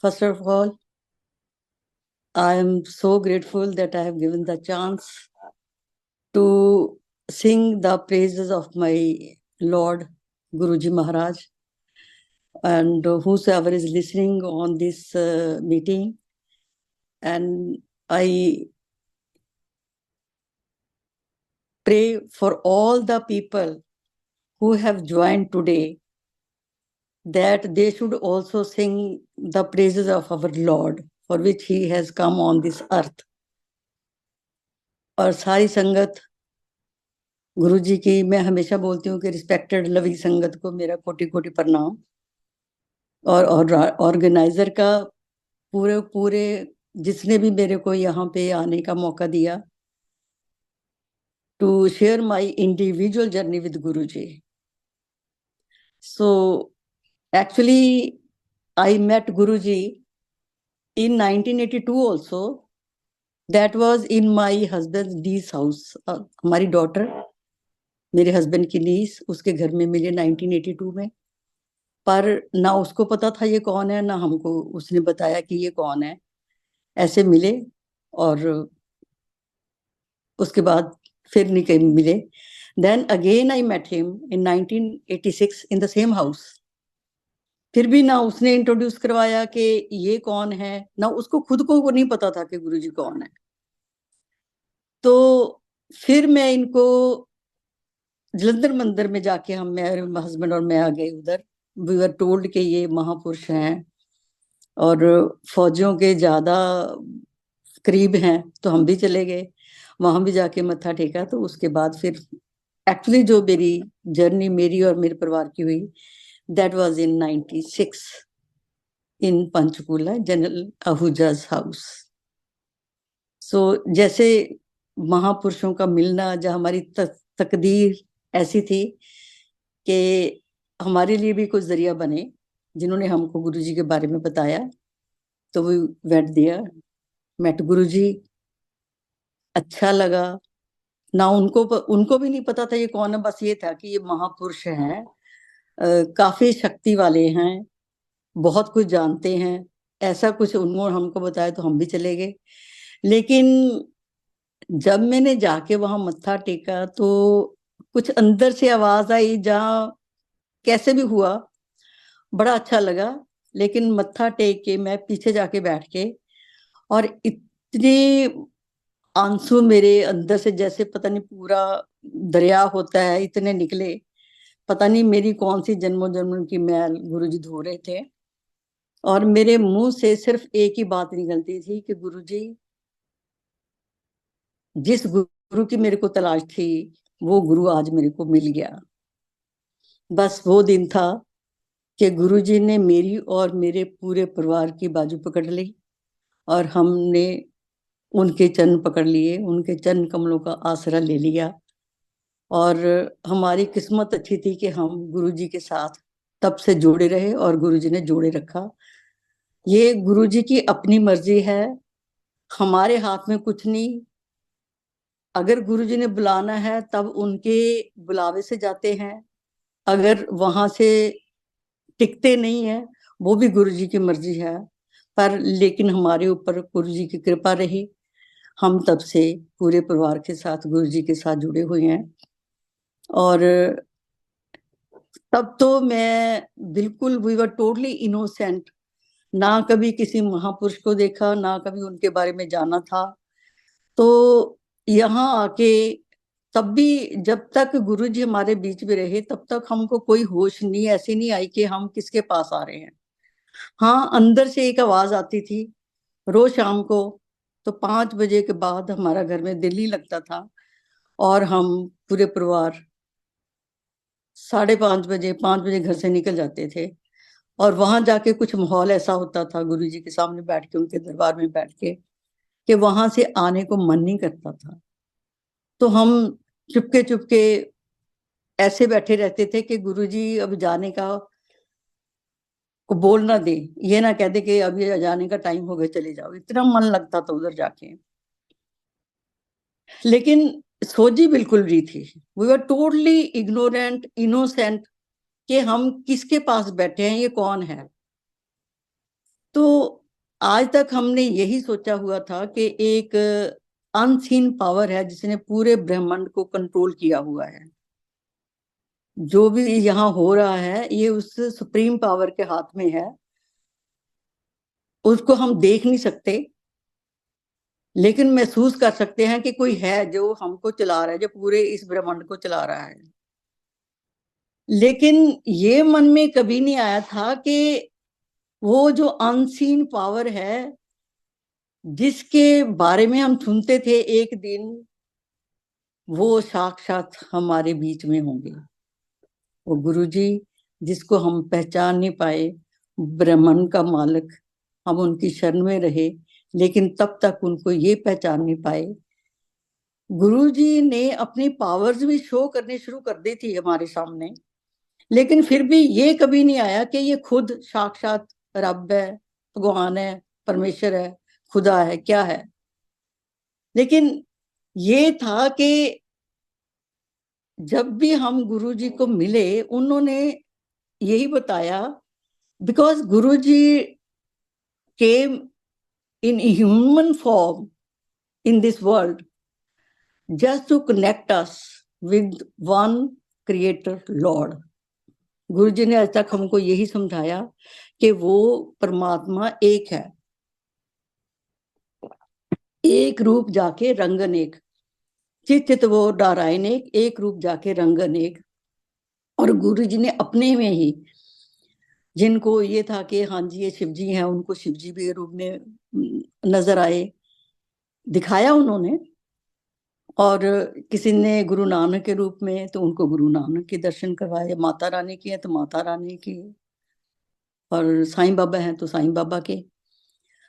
First of all, I am so grateful that I have given the chance to sing the praises of my Lord Guruji Maharaj, and whosoever is listening on this meeting. And I pray for all the people who have joined today that they should also sing the praises of our Lord, for which he has come on this earth. और सारी संगत गुरु जी की मैं हमेशा बोलती हूँ कि respected लवी संगत को मेरा कोटि कोटि प्रणाम, और ऑर्गेनाइजर का पूरे पूरे जिसने भी मेरे को यहाँ पे आने का मौका दिया to share my individual journey with Guru ji. So actually I met Guru ji in 1982 also. That was in my husband's niece house. हमारी डॉटर मेरे हस्बैंड की नीस उसके घर में मिले 1982 में. पर ना उसको पता था ये कौन है, ना हमको उसने बताया कि ये कौन है. ऐसे मिले और उसके बाद फिर नहीं कहीं मिले. Then again I met him in 1986 in the same house. फिर भी ना उसने इंट्रोड्यूस करवाया कि ये कौन है, ना उसको खुद को नहीं पता था कि गुरुजी कौन है. तो फिर मैं इनको जलंधर मंदिर में जाके हम मेरे हस्बैंड और मैं आ गए उधर. वी वर टोल्ड कि ये महापुरुष हैं और फौजियों के ज्यादा करीब हैं, तो हम भी चले गए वहां भी जाके मत्था टेका. तो उसके बाद फिर एक्चुअली जो मेरी जर्नी मेरी और मेरे परिवार की हुई, that was in 96 in Panchkula general Ahuja's house. So जैसे महापुरुषों का मिलना, जहाँ हमारी तकदीर ऐसी थी कि हमारे लिए भी कुछ जरिया बने, जिन्होंने हमको गुरुजी के बारे में बताया. तो वी वेंट देयर, मेट गुरुजी. अच्छा लगा. ना उनको भी नहीं पता था ये कौन है, बस ये था कि ये महापुरुष हैं, काफी शक्ति वाले हैं, बहुत कुछ जानते हैं, ऐसा कुछ उन्होंने हमको बताया. तो हम भी चले गए. लेकिन जब मैंने जाके वहां मत्था टेका तो कुछ अंदर से आवाज आई, जहाँ कैसे भी हुआ बड़ा अच्छा लगा. लेकिन मत्था टेक के मैं पीछे जाके बैठ के, और इतने आंसू मेरे अंदर से जैसे पता नहीं पूरा दरिया होता है इतने निकले. पता नहीं मेरी कौन सी जन्मों जन्म की मैल गुरुजी धो रहे थे. और मेरे मुंह से सिर्फ एक ही बात निकलती थी कि गुरुजी, जिस गुरु की मेरे को तलाश थी वो गुरु आज मेरे को मिल गया. बस वो दिन था कि गुरुजी ने मेरी और मेरे पूरे परिवार की बाजू पकड़ ली और हमने उनके चरण पकड़ लिए, उनके चरण कमलों का आसरा ले लिया. और हमारी किस्मत अच्छी थी कि हम गुरुजी के साथ तब से जुड़े रहे और गुरुजी ने जोड़े रखा. ये गुरुजी की अपनी मर्जी है, हमारे हाथ में कुछ नहीं. अगर गुरुजी ने बुलाना है तब उनके बुलावे से जाते हैं, अगर वहां से टिकते नहीं है वो भी गुरुजी की मर्जी है. पर लेकिन हमारे ऊपर गुरुजी की कृपा रही, हम तब से पूरे परिवार के साथ गुरुजी के साथ जुड़े हुए हैं. और तब तो मैं बिल्कुल वी वर टोटली इनोसेंट, ना कभी किसी महापुरुष को देखा, ना कभी उनके बारे में जाना था. तो यहाँ आके तब भी जब तक गुरुजी हमारे बीच में रहे तब तक हमको कोई होश नहीं ऐसी नहीं आई कि हम किसके पास आ रहे हैं. हाँ, अंदर से एक आवाज आती थी रोज शाम को. तो 5 बजे के बाद हमारा घर में दिल नहीं लगता था और हम पूरे परिवार 5:30 बजे 5 बजे घर से निकल जाते थे. और वहां जाके कुछ माहौल ऐसा होता था गुरुजी के सामने बैठ के, उनके दरबार में बैठ के, कि वहां से आने को मन नहीं करता था. तो हम चुपके चुपके ऐसे बैठे रहते थे कि गुरुजी अब जाने का को बोल ना दे, ये ना कह दे कि अब ये जाने का टाइम हो गया चले जाओ. इतना मन लगता था उधर जाके. लेकिन सोची बिल्कुल रही थी, we were totally ignorant innocent कि हम किसके पास बैठे हैं, ये कौन है. तो आज तक हमने यही सोचा हुआ था कि एक अनसीन पावर है जिसने पूरे ब्रह्मांड को कंट्रोल किया हुआ है। जो भी यहाँ हो रहा है ये उस सुप्रीम पावर के हाथ में है। उसको हम देख नहीं सकते, लेकिन महसूस कर सकते हैं कि कोई है जो हमको चला रहा है, जो पूरे इस ब्रह्मांड को चला रहा है। लेकिन ये मन में कभी नहीं आया था कि वो जो अनसीन पावर है जिसके बारे में हम सुनते थे एक दिन, वो साक्षात हमारे बीच में होंगे। वो गुरुजी जिसको हम पहचान नहीं पाए, ब्रह्मांड का मालिक, हम उनकी शरण में रहे, लेकिन तब तक उनको ये पहचान नहीं पाए। गुरुजी ने अपनी पावर्स भी शो करने शुरू कर दी थी हमारे सामने, लेकिन फिर भी ये कभी नहीं आया कि ये खुद साक्षात रब है, भगवान है, परमेश्वर है, खुदा है, क्या है। लेकिन ये था कि जब भी हम गुरुजी को मिले, उन्होंने यही बताया, because Guruji came in human form in this world just to connect us with one creator Lord. गुरु जी ने आज तक हमको यही समझाया कि वो परमात्मा एक है, एक रूप जाके रंग अनेक, चित वो नारायण एक रूप जाके रंग अनेक। और गुरु जी ने अपने में ही, जिनको ये था कि हाँ जी ये शिव जी हैं, उनको शिव जी भी रूप में नजर आए, दिखाया उन्होंने। और किसी ने गुरु नानक के रूप में, तो उनको गुरु नानक के दर्शन करवाए, माता रानी की है तो माता रानी की, और साईं बाबा हैं तो साईं बाबा के।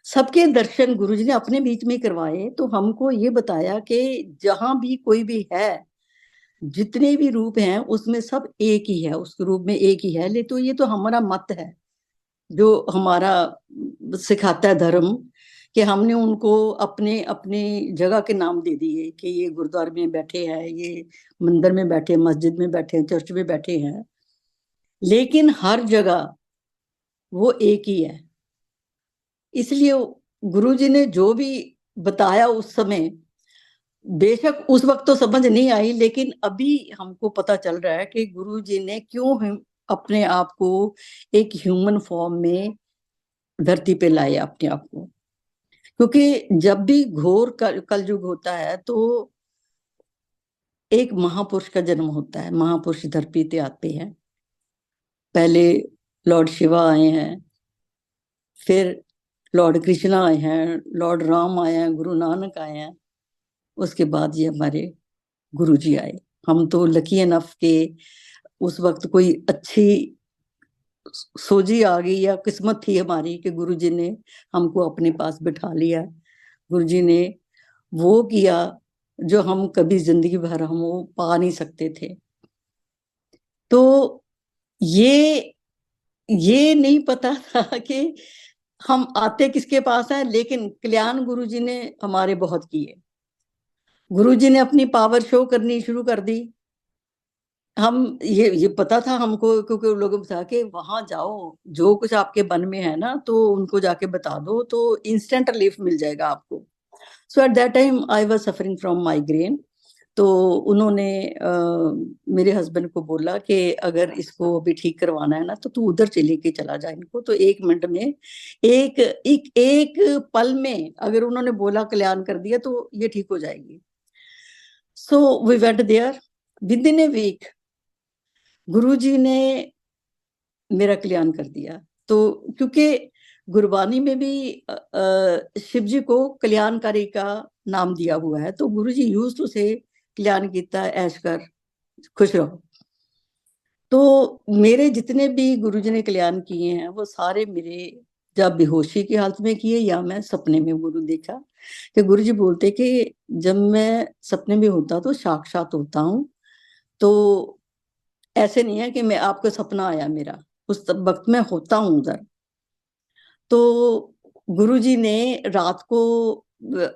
सबके दर्शन गुरुजी ने अपने बीच में करवाए। तो हमको ये बताया कि जहां भी कोई भी है, जितने भी रूप हैं उसमें सब एक ही है, उस रूप में एक ही है। ले तो ये तो हमारा मत है जो हमारा सिखाता है धर्म, कि हमने उनको अपने अपने जगह के नाम दे दिए कि ये गुरुद्वारे में बैठे हैं, ये मंदिर में बैठे, मस्जिद में बैठे हैं, चर्च में बैठे हैं, लेकिन हर जगह वो एक ही है। इसलिए गुरुजी ने जो भी बताया उस समय, बेशक उस वक्त तो समझ नहीं आई, लेकिन अभी हमको पता चल रहा है कि गुरुजी ने क्यों अपने आप को एक ह्यूमन फॉर्म में धरती पे लाए अपने आप को। क्योंकि जब भी घोर कलयुग होता है तो एक महापुरुष का जन्म होता है। महापुरुष धरती पे आते हैं। पहले लॉर्ड शिवा आए हैं, फिर लॉर्ड कृष्णा आए हैं, लॉर्ड राम आए हैं, गुरु नानक आए हैं, उसके बाद ये हमारे गुरुजी आए। हम तो लकी एनफ के उस वक्त कोई अच्छी सोजी आ गई या किस्मत थी हमारी कि गुरुजी ने हमको अपने पास बिठा लिया। गुरुजी ने वो किया जो हम कभी जिंदगी भर हम वो पा नहीं सकते थे। तो ये नहीं पता था कि हम आते किसके पास है, लेकिन कल्याण गुरुजी ने हमारे बहुत किए। गुरुजी ने अपनी पावर शो करनी शुरू कर दी। हम ये पता था हमको, क्योंकि लोगों बता के वहां जाओ, जो कुछ आपके मन में है ना तो उनको जाके बता दो तो इंस्टेंट रिलीफ मिल जाएगा आपको। So at that time I was suffering from migraine. तो उन्होंने मेरे हस्बैंड को बोला कि अगर इसको अभी ठीक करवाना है ना तो तू उधर चले के चला जा इनको। तो 1 मिनट में, एक पल में अगर उन्होंने बोला कल्याण कर दिया तो ये ठीक हो जाएगी। So we went there. Within a week Guruji ने मेरा कल्याण कर दिया। तो क्योंकि गुरबानी में भी शिव जी को कल्याणकारी का नाम दिया हुआ है, तो गुरुजी यूज टू से कल्याण कीता ऐश कर, खुश रहो। तो मेरे जितने भी गुरुजी ने कल्याण किए हैं वो सारे मेरे जब बेहोशी की हालत में किए या मैं सपने में गुरु देखा। कि गुरुजी बोलते कि जब मैं सपने में होता तो साक्षात होता हूँ। तो ऐसे नहीं है कि मैं आपको सपना आया मेरा, उस वक्त में होता हूँ उधर। तो गुरुजी ने रात को,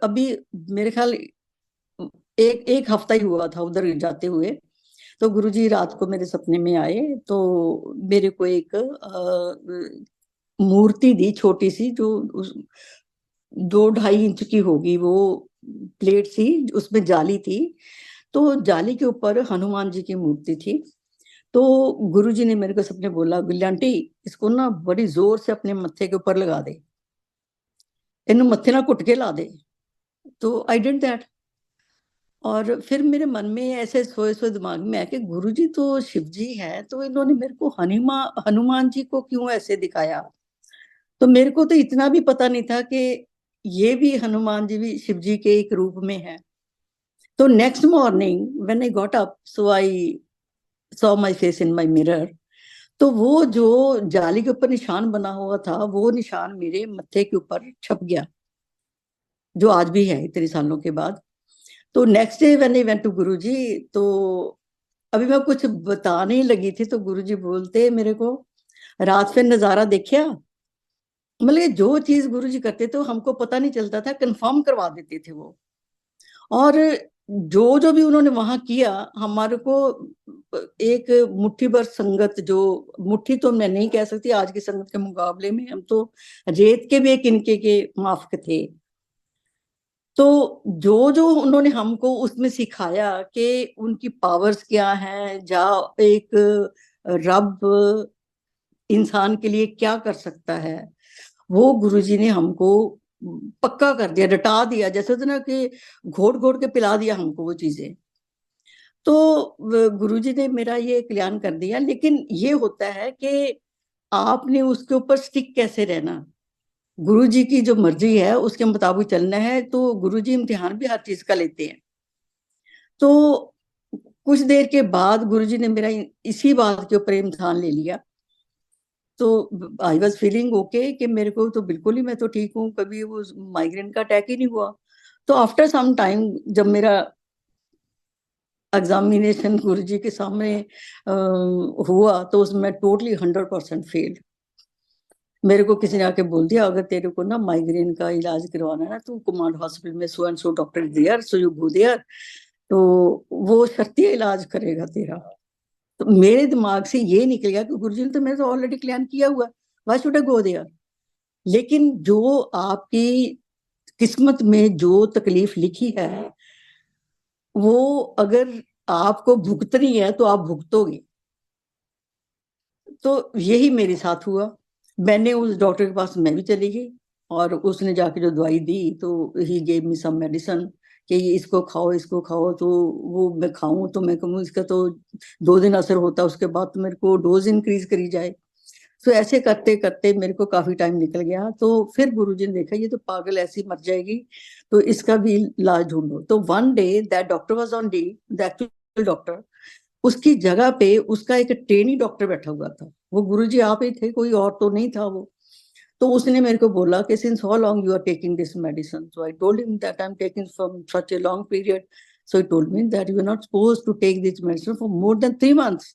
अभी मेरे ख्याल एक हफ्ता ही हुआ था उधर जाते हुए, तो गुरुजी रात को मेरे सपने में आए। तो मेरे को एक मूर्ति दी छोटी सी, जो 2-2.5 इंच की होगी, वो प्लेट सी, उसमें जाली थी। तो जाली के ऊपर हनुमान जी की मूर्ति थी। तो गुरुजी ने मेरे को सपने बोला, गुल्ली आंटी इसको ना बड़ी जोर से अपने मत्थे के ऊपर लगा दे, इन्हें मत्थे ना घुट के ला दे। तो आई डिड दैट। और फिर मेरे मन में ऐसे सोए सोए दिमाग में है कि गुरुजी तो शिव जी हैं, तो इन्होंने मेरे को हनुमान जी को क्यों ऐसे दिखाया। तो मेरे को तो इतना भी पता नहीं था कि ये भी हनुमान जी भी शिव जी के एक रूप में है। तो next morning when I got up, so I saw my face in my mirror. तो वो जो जाली के ऊपर निशान बना हुआ था, वो निशान मेरे मत्थे के ऊपर छप गया, जो आज भी है इतने सालों के बाद। तो next day when I went to Guruji, तो अभी मैं कुछ बताने ही लगी थी तो गुरुजी बोलते मेरे को, रात फिर नजारा देखा। मतलब जो चीज गुरुजी करते थे हमको पता नहीं चलता था, कंफर्म करवा देते थे वो। और जो जो भी उन्होंने वहां किया, हमारे को एक मुट्ठी भर संगत, जो मुट्ठी तो मैं नहीं कह सकती आज की संगत के मुकाबले में, हम तो रेत के भी एक इनके के माफक थे। तो जो जो उन्होंने हमको उसमें सिखाया कि उनकी पावर्स क्या हैं, जा एक रब इंसान के लिए क्या कर सकता है, वो गुरुजी ने हमको पक्का कर दिया, रटा दिया, जैसे होता ना कि घोट घोट के पिला दिया हमको वो चीजें। तो गुरुजी ने मेरा ये कल्याण कर दिया। लेकिन ये होता है कि आपने उसके ऊपर स्टिक कैसे रहना, गुरुजी की जो मर्जी है उसके मुताबिक चलना है। तो गुरुजी इम्तिहान भी हर चीज का लेते हैं। तो कुछ देर के बाद गुरुजी ने मेरा इसी बात के ऊपर इम्तिहान ले लिया। तो आई वॉज फीलिंग ओके कि मेरे को तो बिल्कुल ही, मैं तो ठीक हूँ, कभी वो माइग्रेन का अटैक ही नहीं हुआ। तो आफ्टर सम टाइम जब मेरा एग्जामिनेशन गुरुजी के सामने हुआ, तो उसमें टोटली 100% फेल। मेरे को किसी ने आके बोल दिया, अगर तेरे को ना माइग्रेन का इलाज करवाना है ना, तो कुमार हॉस्पिटल में so and so doctor there, so you go there, तो वो शर्तीय इलाज करेगा तेरा। तो मेरे दिमाग से ये निकल गया कि गुरुजी ने तो मेरे तो ऑलरेडी कल्याण किया हुआ, why should I go there. लेकिन जो आपकी किस्मत में जो तकलीफ लिखी है, वो अगर आपको भुगतनी है तो आप भुगतोगे। तो यही मेरे साथ हुआ। मैंने उस डॉक्टर के पास मैं भी चली गई, और उसने जाके जो दवाई दी, तो he gave me some medicine कि इसको खाओ इसको खाओ। तो वो मैं खाऊं, तो मैं कहूँ इसका तो 2 दिन असर होता है, उसके बाद तो मेरे को डोज इंक्रीज करी जाए। तो ऐसे करते करते मेरे को काफी टाइम निकल गया। तो फिर गुरुजी ने देखा ये तो पागल ऐसी मर जाएगी, तो इसका भी इलाज ढूंढो। तो one day that doctor was on leave, the actual doctor, उसकी जगह पे उसका एक ट्रेनी डॉक्टर बैठा हुआ था। वो गुरुजी आप ही थे, कोई और तो नहीं था वो। तो उसने मेरे को बोला कि since how long you are taking this medicine. So I told him that I am taking from such a long period. So he told me that you are not supposed to take this medicine for more than 3 months।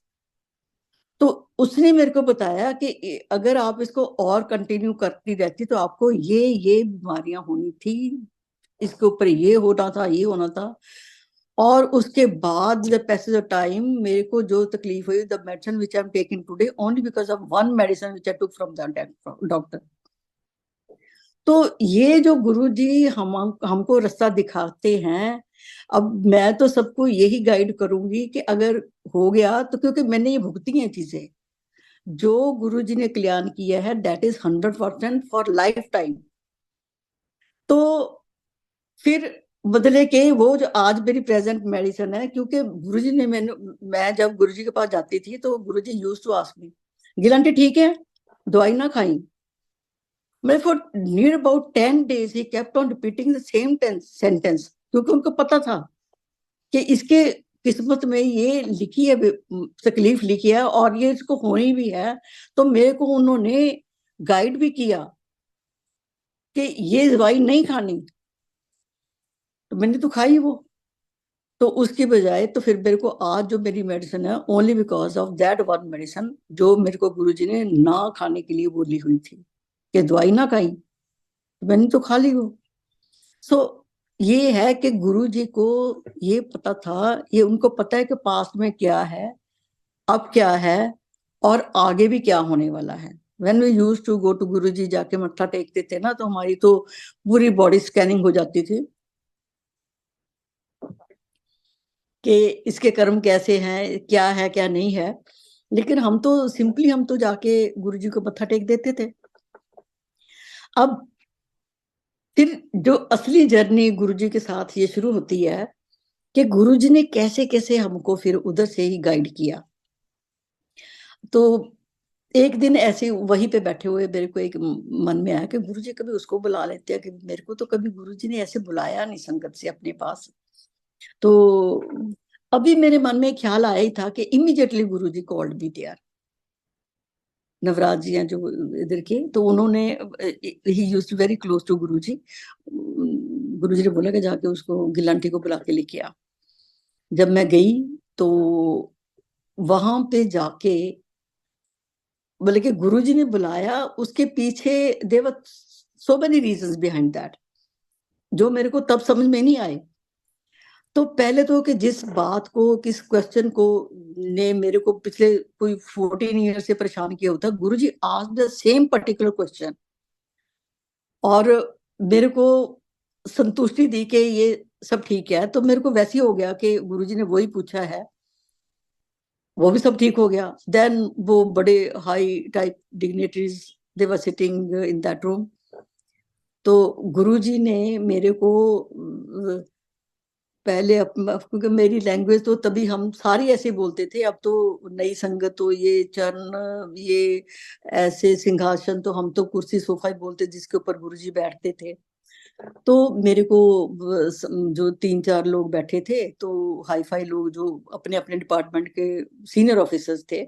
तो उसने मेरे को बताया कि अगर आप इसको और कंटिन्यू करती रहती तो आपको ये बीमारियां होनी थी, इसके ऊपर ये होना था, ये होना था। और उसके बाद द पैसेज ऑफ टाइम मेरे को जो तकलीफ हुई, the medicine which I am taking today only because of one medicine which I took from the doctor. तो ये जो गुरु जी हमको रास्ता दिखाते हैं, अब मैं तो सबको यही गाइड करूंगी कि अगर हो गया तो, क्योंकि मैंने ये भुगती हैं चीजें, जो गुरु जी ने कल्याण किया है that is 100% for life time. तो फिर बदले के वो जो आज मेरी प्रेजेंट मेडिसिन है, क्योंकि गुरुजी ने मैं जब गुरुजी के पास जाती थी तो गुरुजी यूज्ड टू आस्क मी, गिलांटी ठीक है, दवाई ना खाई। मैं for near about 10 days he kept on repeating the same sentence, क्योंकि उनको पता था कि इसके किस्मत में ये लिखी है, तकलीफ लिखी है, और ये इसको होनी भी है। तो मेरे को उन्होंने गाइड भी किया कि ये दवाई नहीं खानी, तो मैंने तो खाई वो। तो उसकी बजाय तो फिर मेरे को आज जो मेरी मेडिसिन है, only because of that one medicine जो मेरे को गुरुजी ने ना खाने के लिए बोली हुई थी, कि दवाई ना खाई, तो मैंने तो खा ली वो। सो ये है कि गुरुजी को ये पता था, ये उनको पता है कि पास्ट में क्या है, अब क्या है, और आगे भी क्या होने वाला है। When we used to go to Guruji, जाके मत्था टेकते थे ना, तो हमारी तो पूरी बॉडी स्कैनिंग हो जाती थी कि इसके कर्म कैसे हैं, क्या है क्या नहीं है। लेकिन हम तो सिंपली हम तो जाके गुरुजी को मत्था टेक देते थे। अब फिर जो असली जर्नी गुरुजी के साथ ये शुरू होती है कि गुरुजी ने कैसे कैसे हमको फिर उधर से ही गाइड किया। तो एक दिन ऐसे वहीं पे बैठे हुए मेरे को एक मन में आया कि गुरुजी कभी उसको बुला लेते हैं, कि मेरे को तो कभी गुरुजी ने ऐसे बुलाया नहीं संगत से अपने पास। तो अभी मेरे मन में ख्याल आया ही था कि immediately Guruji called me there. Navraj ji हैं जो इधर के, तो उन्होंने, he used very close to Guruji. Guruji ने बोला कि जाके उसको गिलांटी को बुला के लेके आ। जब मैं गई तो वहां पे जाके, बल्कि गुरुजी ने बुलाया, उसके पीछे there were so many reasons behind that जो मेरे को तब समझ में नहीं आए। तो पहले तो कि जिस बात को, किस क्वेश्चन को ने मेरे को पिछले कोई 14 ईयर से परेशान किया होता, Guruji asked the same particular question और मेरे को संतुष्टि दी कि ये सब ठीक है। तो मेरे को वैसे ही हो गया कि गुरुजी ने वही पूछा है, वो भी सब ठीक हो गया। देन वो बड़े high type dignitaries they were sitting in that room. तो गुरुजी ने मेरे को पहले क्योंकि मेरी लैंग्वेज तो तभी हम सारी ऐसे बोलते थे, अब तो नई संगत तो ये चरण, ये ऐसे सिंहासन, तो हम तो कुर्सी सोफा ही बोलते जिसके ऊपर गुरुजी बैठते थे। तो मेरे को जो 3-4 लोग बैठे थे, तो हाई फाई लोग जो अपने अपने डिपार्टमेंट के सीनियर ऑफिसर्स थे,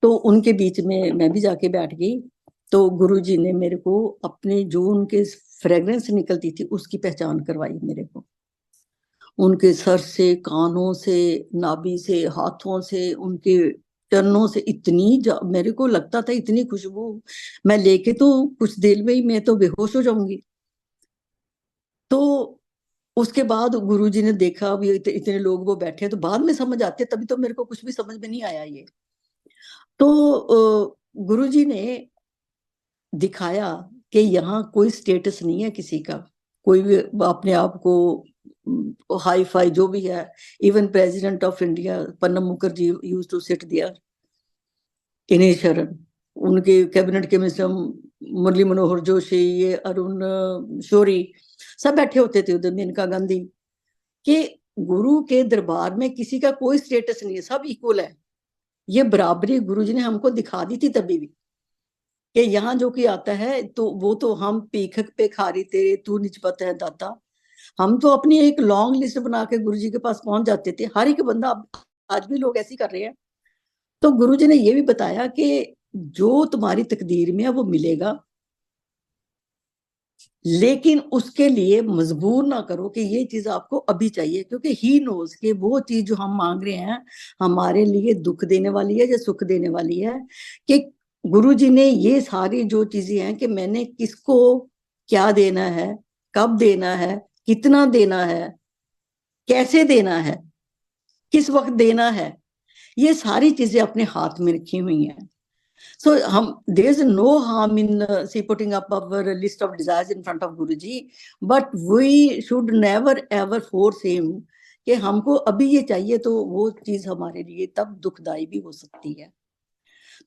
तो उनके बीच में मैं भी जाके बैठ गई। तो गुरुजी ने मेरे को अपने जो उनके फ्रेग्रेंस निकलती थी उसकी पहचान करवाई मेरे को। उनके सर से, कानों से, नाभि से, हाथों से, उनके चरणों से इतनी मेरे को लगता था इतनी खुशबू मैं लेके तो कुछ देर में ही मैं तो बेहोश हो जाऊंगी। तो उसके बाद गुरुजी ने देखा भी इतने लोग वो बैठे, तो बाद में समझ आते, तभी तो मेरे को कुछ भी समझ में नहीं आया ये। तो गुरुजी ने दिखाया कि यहाँ कोई स्टेटस नहीं है किसी का, कोई भी अपने आप को हाई फाई जो भी है। Even president of India Pranab Mukherjee use to sit there in शरण, उनके कैबिनेट के मिनिस्टर मुरली मनोहर जोशी, ये अरुण शौरी, सब बैठे होते थे उधर, मेनका गांधी। कि गुरु के दरबार में किसी का कोई स्टेटस नहीं है, सब इक्वल है। ये बराबरी गुरुजी ने हमको दिखा दी थी तभी भी, कि यहाँ जो कि आता है तो वो तो हम पीखक पे खारी तेरे तू निजपत है दाता, हम तो अपनी एक लॉन्ग लिस्ट बना के गुरुजी के पास पहुंच जाते थे। हर एक बंदा, आज भी लोग ऐसे कर रहे हैं। तो गुरुजी ने ये भी बताया कि जो तुम्हारी तकदीर में है वो मिलेगा, लेकिन उसके लिए मजबूर ना करो कि ये चीज आपको अभी चाहिए, क्योंकि ही नोज कि वो चीज जो हम मांग रहे हैं हमारे लिए दुख देने वाली है या सुख देने वाली है। कि गुरुजी ने ये सारी जो चीजें हैं कि मैंने किसको क्या देना है, कब देना है, कितना देना है, कैसे देना है, किस वक्त देना है, ये सारी चीजें अपने हाथ में रखी हुई हैं। So there is no harm in see putting up our list of desires in front of Guruji, but we should never ever force him कि हमको अभी ये चाहिए, तो वो चीज हमारे लिए तब दुखदाई भी हो सकती है।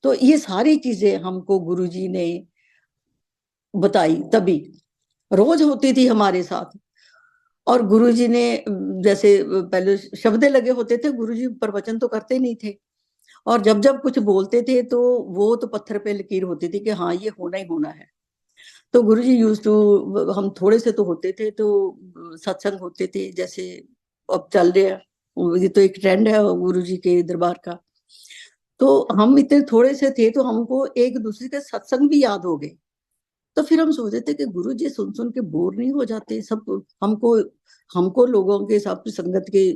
तो ये सारी चीजें हमको गुरुजी ने बताई, तभी रोज होती थी हमारे साथ। और गुरुजी ने जैसे पहले शब्द लगे होते थे, गुरुजी प्रवचन तो करते नहीं थे, और जब जब कुछ बोलते थे तो वो तो पत्थर पे लकीर होती थी कि हाँ ये होना ही होना है। तो गुरुजी यूज टू, हम थोड़े से तो होते थे, तो सत्संग होते थे जैसे अब चल रहे हैं, ये तो एक ट्रेंड है गुरुजी के दरबार का। तो हम इतने थोड़े से थे तो हमको एक दूसरे के सत्संग भी याद हो गए। तो फिर हम सोचते थे कि गुरुजी सुन सुन के बोर नहीं हो जाते सब, हमको हमको लोगों के साथ संगत के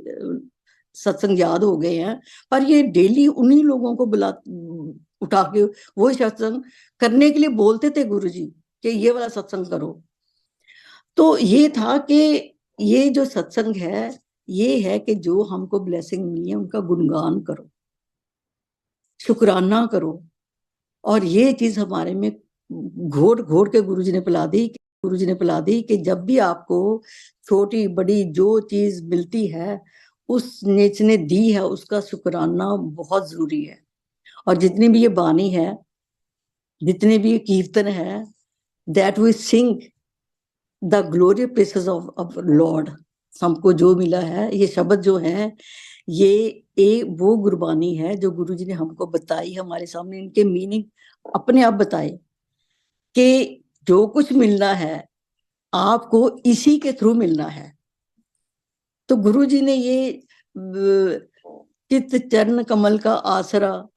सत्संग याद हो गए हैं, पर ये डेली उन्हीं लोगों को बुला उठा के वही सत्संग करने के लिए बोलते थे गुरुजी कि ये वाला सत्संग करो। तो ये था कि ये जो सत्संग है, ये है कि जो हमको ब्लेसिंग मिली है उनका गुणगान करो, शुक्राना करो, और ये चीज हमारे में घोट घोट के गुरुजी ने पिला दी कि जब भी आपको छोटी बड़ी जो चीज मिलती है उस नेच ने दी है उसका शुक्राना बहुत जरूरी है। और जितनी भी ये बानी है, जितने भी ये कीर्तन है, that we sing the glorious praises of lord, हमको जो मिला है ये शब्द जो है ये वो गुरबानी है जो गुरुजी ने हमको बताई, हमारे सामने इनके मीनिंग अपने आप बताए कि जो कुछ मिलना है आपको इसी के थ्रू मिलना है। तो गुरुजी ने ये चित्त चरण कमल का आसरा,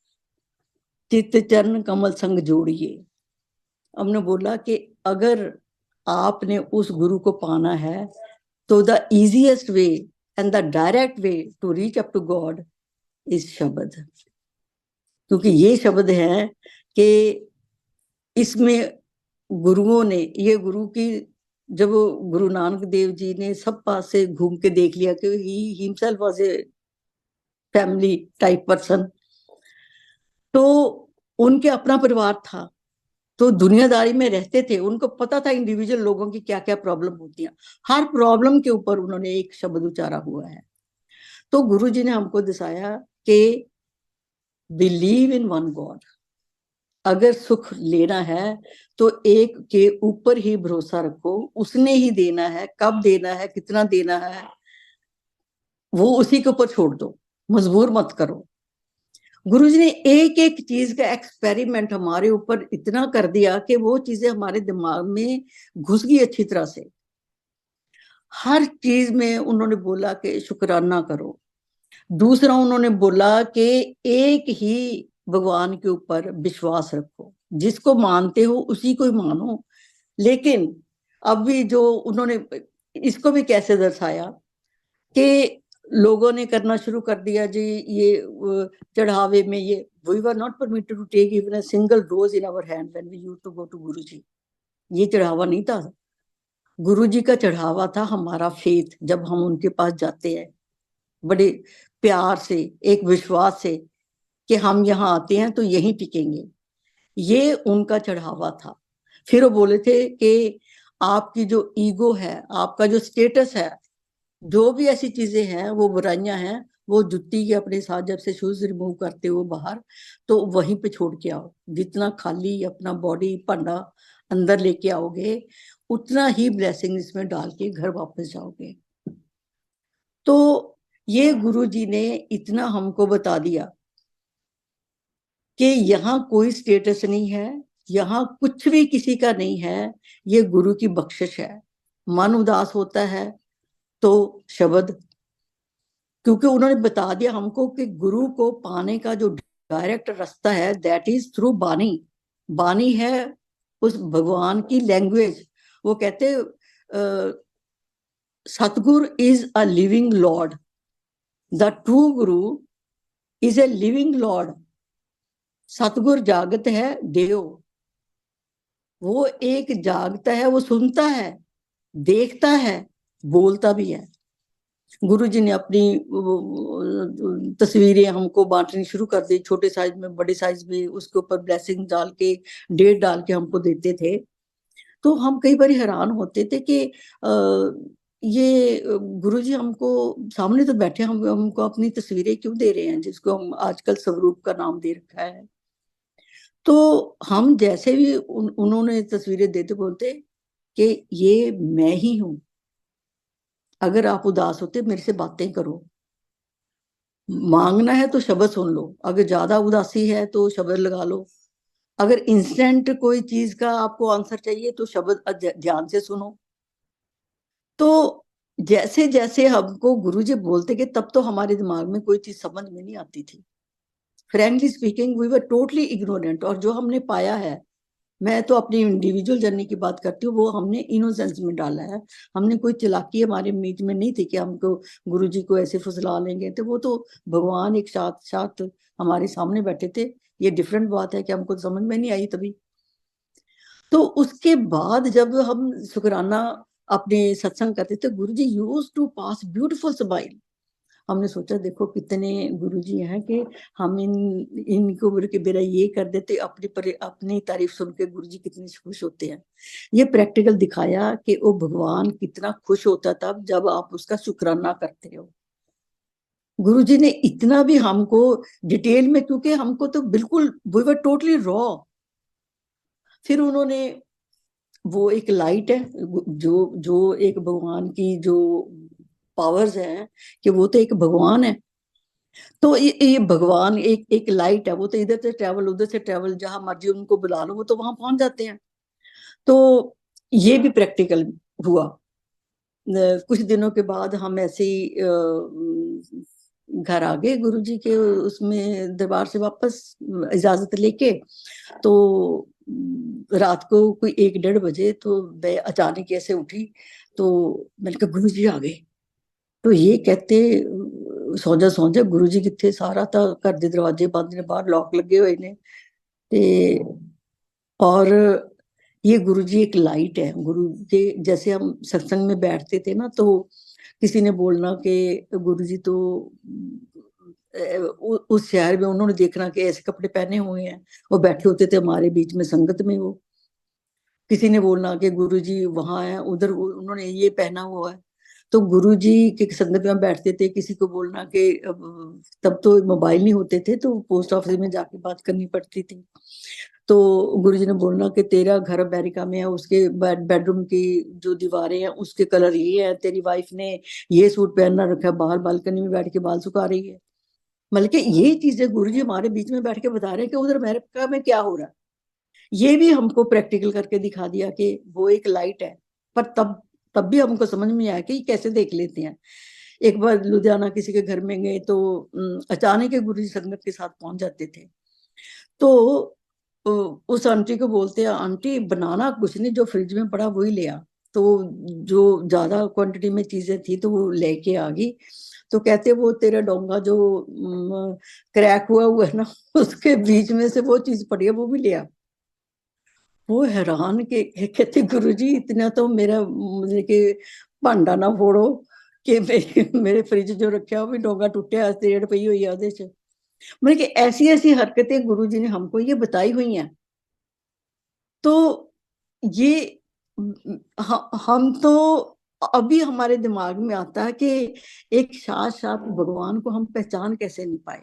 चित्त चरण कमल संग जोड़िए। हमने बोला कि अगर आपने उस गुरु को पाना है तो the easiest way and the direct way to reach up to God is shabad, क्योंकि ये शब्द है कि इसमें गुरुओं ने, ये गुरु की, जब गुरु नानक देव जी ने सब पास से घूम के देख लिया कि he himself was a family type person, तो उनके अपना परिवार था, तो दुनियादारी में रहते थे, उनको पता था इंडिविजुअल लोगों की क्या क्या प्रॉब्लम होती है, हर प्रॉब्लम के ऊपर उन्होंने एक शब्द उचारा हुआ है। तो गुरुजी ने हमको दिखाया कि बिलीव इन वन गॉड, अगर सुख लेना है तो एक के ऊपर ही भरोसा रखो, उसने ही देना है, कब देना है, कितना देना है, वो उसी के ऊपर छोड़ दो, मजबूर मत करो। गुरुजी ने एक एक चीज का एक्सपेरिमेंट हमारे ऊपर इतना कर दिया कि वो चीजें हमारे दिमाग में घुस गई अच्छी तरह से। हर चीज में उन्होंने बोला कि शुक्राना करो। दूसरा उन्होंने बोला कि एक ही भगवान के ऊपर विश्वास रखो, जिसको मानते हो उसी को ही मानो। लेकिन अभी जो उन्होंने इसको भी कैसे दर्शाया कि लोगों ने करना शुरू कर दिया जी, ये चढ़ावे में ये, we were not permitted to take even a single rose in our hand when we used to go to Guruji. ये चढ़ावा नहीं था, गुरुजी का चढ़ावा था हमारा फेथ। जब हम उनके पास जाते हैं बड़े प्यार से, एक विश्वास से कि हम यहाँ आते हैं तो यहीं टिकेंगे, ये उनका चढ़ावा था। फिर वो बोले थे कि आपकी जो ईगो है, आपका जो स्टेटस है, जो भी ऐसी चीजें हैं वो बुराइयां हैं, वो जुत्ती के अपने साथ जब से शूज रिमूव करते हो बाहर, तो वहीं पे छोड़ के आओ। जितना खाली अपना बॉडी भांडा अंदर लेके आओगे उतना ही ब्लेसिंग इसमें डाल के घर वापस जाओगे। तो ये गुरु जी ने इतना हमको बता दिया कि यहाँ कोई स्टेटस नहीं है, यहाँ कुछ भी किसी का नहीं है, ये गुरु की बख्शिश है। मन उदास होता है तो शब्द, क्योंकि उन्होंने बता दिया हमको कि गुरु को पाने का जो डायरेक्ट रास्ता है दैट इज थ्रू बानी। बानी है उस भगवान की लैंग्वेज। वो कहते सतगुरु is a living Lord, the true Guru is a living Lord. सतगुर जागत है देव, वो एक जागता है, वो सुनता है, देखता है, बोलता भी है। गुरु जी ने अपनी तस्वीरें हमको बांटनी शुरू कर दी, छोटे साइज में, बड़े साइज में, उसके ऊपर ब्लेसिंग डाल के, डेट डाल के हमको देते थे। तो हम कई बार हैरान होते थे कि ये गुरु जी हमको सामने तो बैठे, हम हमको अपनी तस्वीरें क्यों दे रहे हैं, जिसको हम आजकल स्वरूप का नाम दे रखा है। तो हम जैसे भी उन्होंने तस्वीरें देते बोलते कि ये मैं ही हूं, अगर आप उदास होते मेरे से बातें करो, मांगना है तो शब्द सुन लो, अगर ज्यादा उदासी है तो शब्द लगा लो, अगर इंस्टेंट कोई चीज का आपको आंसर चाहिए तो शब्द ध्यान से सुनो। तो जैसे जैसे हमको गुरुजी बोलते कि तब तो हमारे दिमाग में कोई चीज समझ में नहीं आती थी। Frankly speaking we were totally ignorant. और जो हमने पाया है, मैं तो अपनी इंडिविजुअल जर्नी की बात करती हूँ, वो हमने इनोसेंस में डाला है। हमने कोई चालाकी हमारे बीच में नहीं थी कि हमको गुरुजी को ऐसे फुसला लेंगे, तो वो तो भगवान एक साथ साथ हमारे सामने बैठे थे। ये डिफरेंट बात है कि हमको समझ में नहीं आई तभी। तो उसके बाद जब हम शुक्राना अपने सत्संग करते थे, Guruji used to pass beautiful smile. हमने सोचा देखो कितने गुरुजी हैं कि हम इनको बोल के बेरा ये कर देते, अपनी तारीफ सुन के गुरुजी कितने खुश होते हैं। ये प्रैक्टिकल दिखाया कि वो भगवान कितना खुश होता था जब आप उसका शुक्राना करते हो। गुरुजी ने इतना भी हमको डिटेल में, क्योंकि हमको तो बिल्कुल वी वर टोटली रॉ। फिर उन्होंने वो एक लाइट है जो जो एक भगवान की जो पावर्स है कि वो तो एक भगवान है, तो ये भगवान एक एक लाइट है, वो तो इधर से ट्रेवल उधर से ट्रेवल, जहां मर्जी उनको बुला लो वो तो वहां पहुंच जाते हैं। तो ये भी प्रैक्टिकल हुआ। कुछ दिनों के बाद हम ऐसे ही घर आ गए गुरुजी के उसमें दरबार से वापस इजाजत लेके। तो रात को कोई 1-1:30 बजे तो मैं अचानक ऐसे उठी, तो मैंने कहा गुरुजी आ गए। तो ये कहते सौ जा गुरुजी किथे, सारा तो घर के दरवाजे बंद ने, बाहर लॉक लगे हुए ने। ते और ये गुरुजी एक लाइट है। गुरु के जैसे हम सत्संग में बैठते थे ना, तो किसी ने बोलना कि गुरुजी तो उस शहर में, उन्होंने देखना कि ऐसे कपड़े पहने हुए हैं, वो बैठे होते थे हमारे बीच में संगत में। वो किसी ने बोलना कि गुरुजी वहां है, उधर उन्होंने ये पहना हुआ है। तो गुरुजी के संगत में बैठते थे, किसी को बोलना कि तब तो मोबाइल नहीं होते थे, तो पोस्ट ऑफिस में जाके बात करनी पड़ती थी। तो गुरुजी ने बोलना कि तेरा घर अमेरिका में है, उसके बेडरूम की जो दीवारें हैं उसके कलर ये है, तेरी वाइफ ने ये सूट पहनना रखा है, बाहर बालकनी में बैठ के बाल सुखा रही है। मतलब कि ये चीजें गुरुजी हमारे बीच में बैठ के बता रहे हैं कि उधर अमेरिका में क्या हो रहा है। ये भी हमको प्रैक्टिकल करके दिखा दिया कि वो एक लाइट है। पर तब भी हमको समझ में आया कि कैसे देख लेते हैं। एक बार लुधियाना किसी के घर में गए, तो अचानक गुरुजी संगत के साथ पहुंच जाते थे। तो उस आंटी को बोलते हैं, आंटी बनाना कुछ नहीं, जो फ्रिज में पड़ा वही ले आ। तो जो ज्यादा क्वांटिटी में चीजें थी तो वो लेके आ गई। तो कहते वो तेरा डोंगा जो क्रैक हुआ है ना, उसके बीच में से वो चीज पड़ी है, वो भी ले आ। वो हैरान के कहते गुरुजी इतना तो मेरा मतलब कि भांडा ना फोड़ो कि मेरे फ्रिज जो रखा वो भी डोंगा टूटिया तेड़ पई हुई है ਉਹਦੇ ਚ। मतलब कि ऐसी ऐसी हरकतें गुरुजी ने हमको ये बताई हुई हैं। तो ये हम तो अभी हमारे दिमाग में आता है कि एक साक्षात भगवान को हम पहचान कैसे नहीं पाए।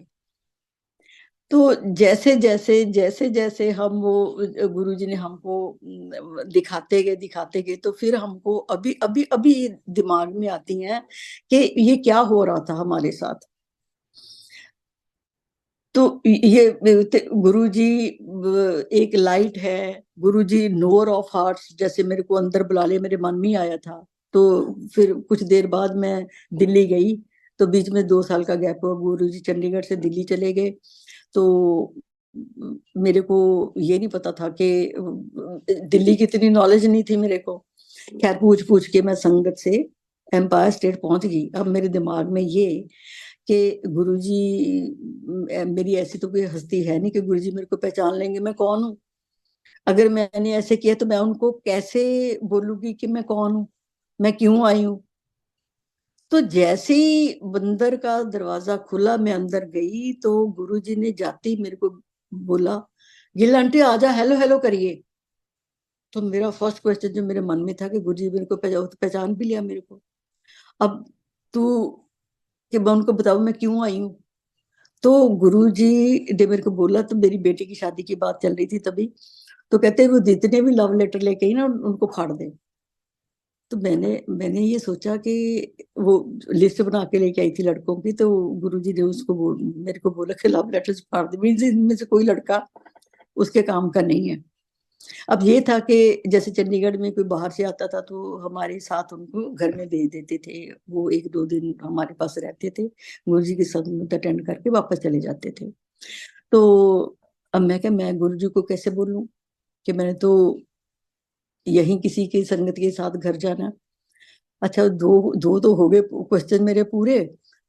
तो जैसे जैसे हम वो गुरुजी ने हमको दिखाते गए तो फिर हमको अभी अभी अभी दिमाग में आती हैं कि ये क्या हो रहा था हमारे साथ। तो ये गुरुजी एक लाइट है। गुरुजी नोर ऑफ हार्ट्स, जैसे मेरे को अंदर बुला ले, मेरे मन में आया था। तो फिर कुछ देर बाद मैं दिल्ली गई, तो बीच में 2 साल का गैप हुआ। गुरुजी चंडीगढ़ से दिल्ली चले गए। तो मेरे को ये नहीं पता था कि दिल्ली की इतनी नॉलेज नहीं थी मेरे को। खैर पूछ पूछ के मैं संगत से एम्पायर स्टेट पहुंच गई। अब मेरे दिमाग में ये कि गुरुजी मेरी ऐसी तो कोई हस्ती है नहीं कि गुरुजी मेरे को पहचान लेंगे मैं कौन हूँ। अगर मैंने ऐसे किया तो मैं उनको कैसे बोलूंगी कि मैं कौन हूँ, मैं क्यों आई हूँ। तो जैसे ही बंदर का दरवाजा खुला, मैं अंदर गई, तो गुरुजी ने जाते ही मेरे को बोला, गिल आंटी आजा, हेलो हेलो करिए। तो मेरा फर्स्ट क्वेश्चन जो मेरे मन में था कि गुरुजी मेरे को पहचान भी लिया मेरे को। अब तू कि मैं उनको बताऊं मैं क्यों आई हूँ। तो गुरुजी ने मेरे को बोला, तो मेरी बेटी की शादी की बात चल रही थी तभी। तो कहते वो जितने भी लव लेटर लेके आई ना उनको फाड़ दे। तो मैंने ये सोचा कि वो लिस्ट बना के लेके आई थी लड़कों की। तो गुरुजी ने मेरे को बोला कि लव लेटर्स फाड़ दे, मीन्स इनमें से कोई लड़का उसके काम का नहीं है। अब ये था कि जैसे चंडीगढ़ में कोई बाहर से आता था तो हमारे साथ उनको घर में भेज देते थे, वो 1-2 दिन हमारे पास रहते थे, गुरुजी की संगत अटेंड करके वापस चले जाते थे। तो अब मैं क्या, मैं गुरुजी को कैसे बोलूं कि मैंने तो यहीं किसी की संगत के साथ घर जाना। अच्छा, दो दो तो हो गए क्वेश्चन मेरे पूरे।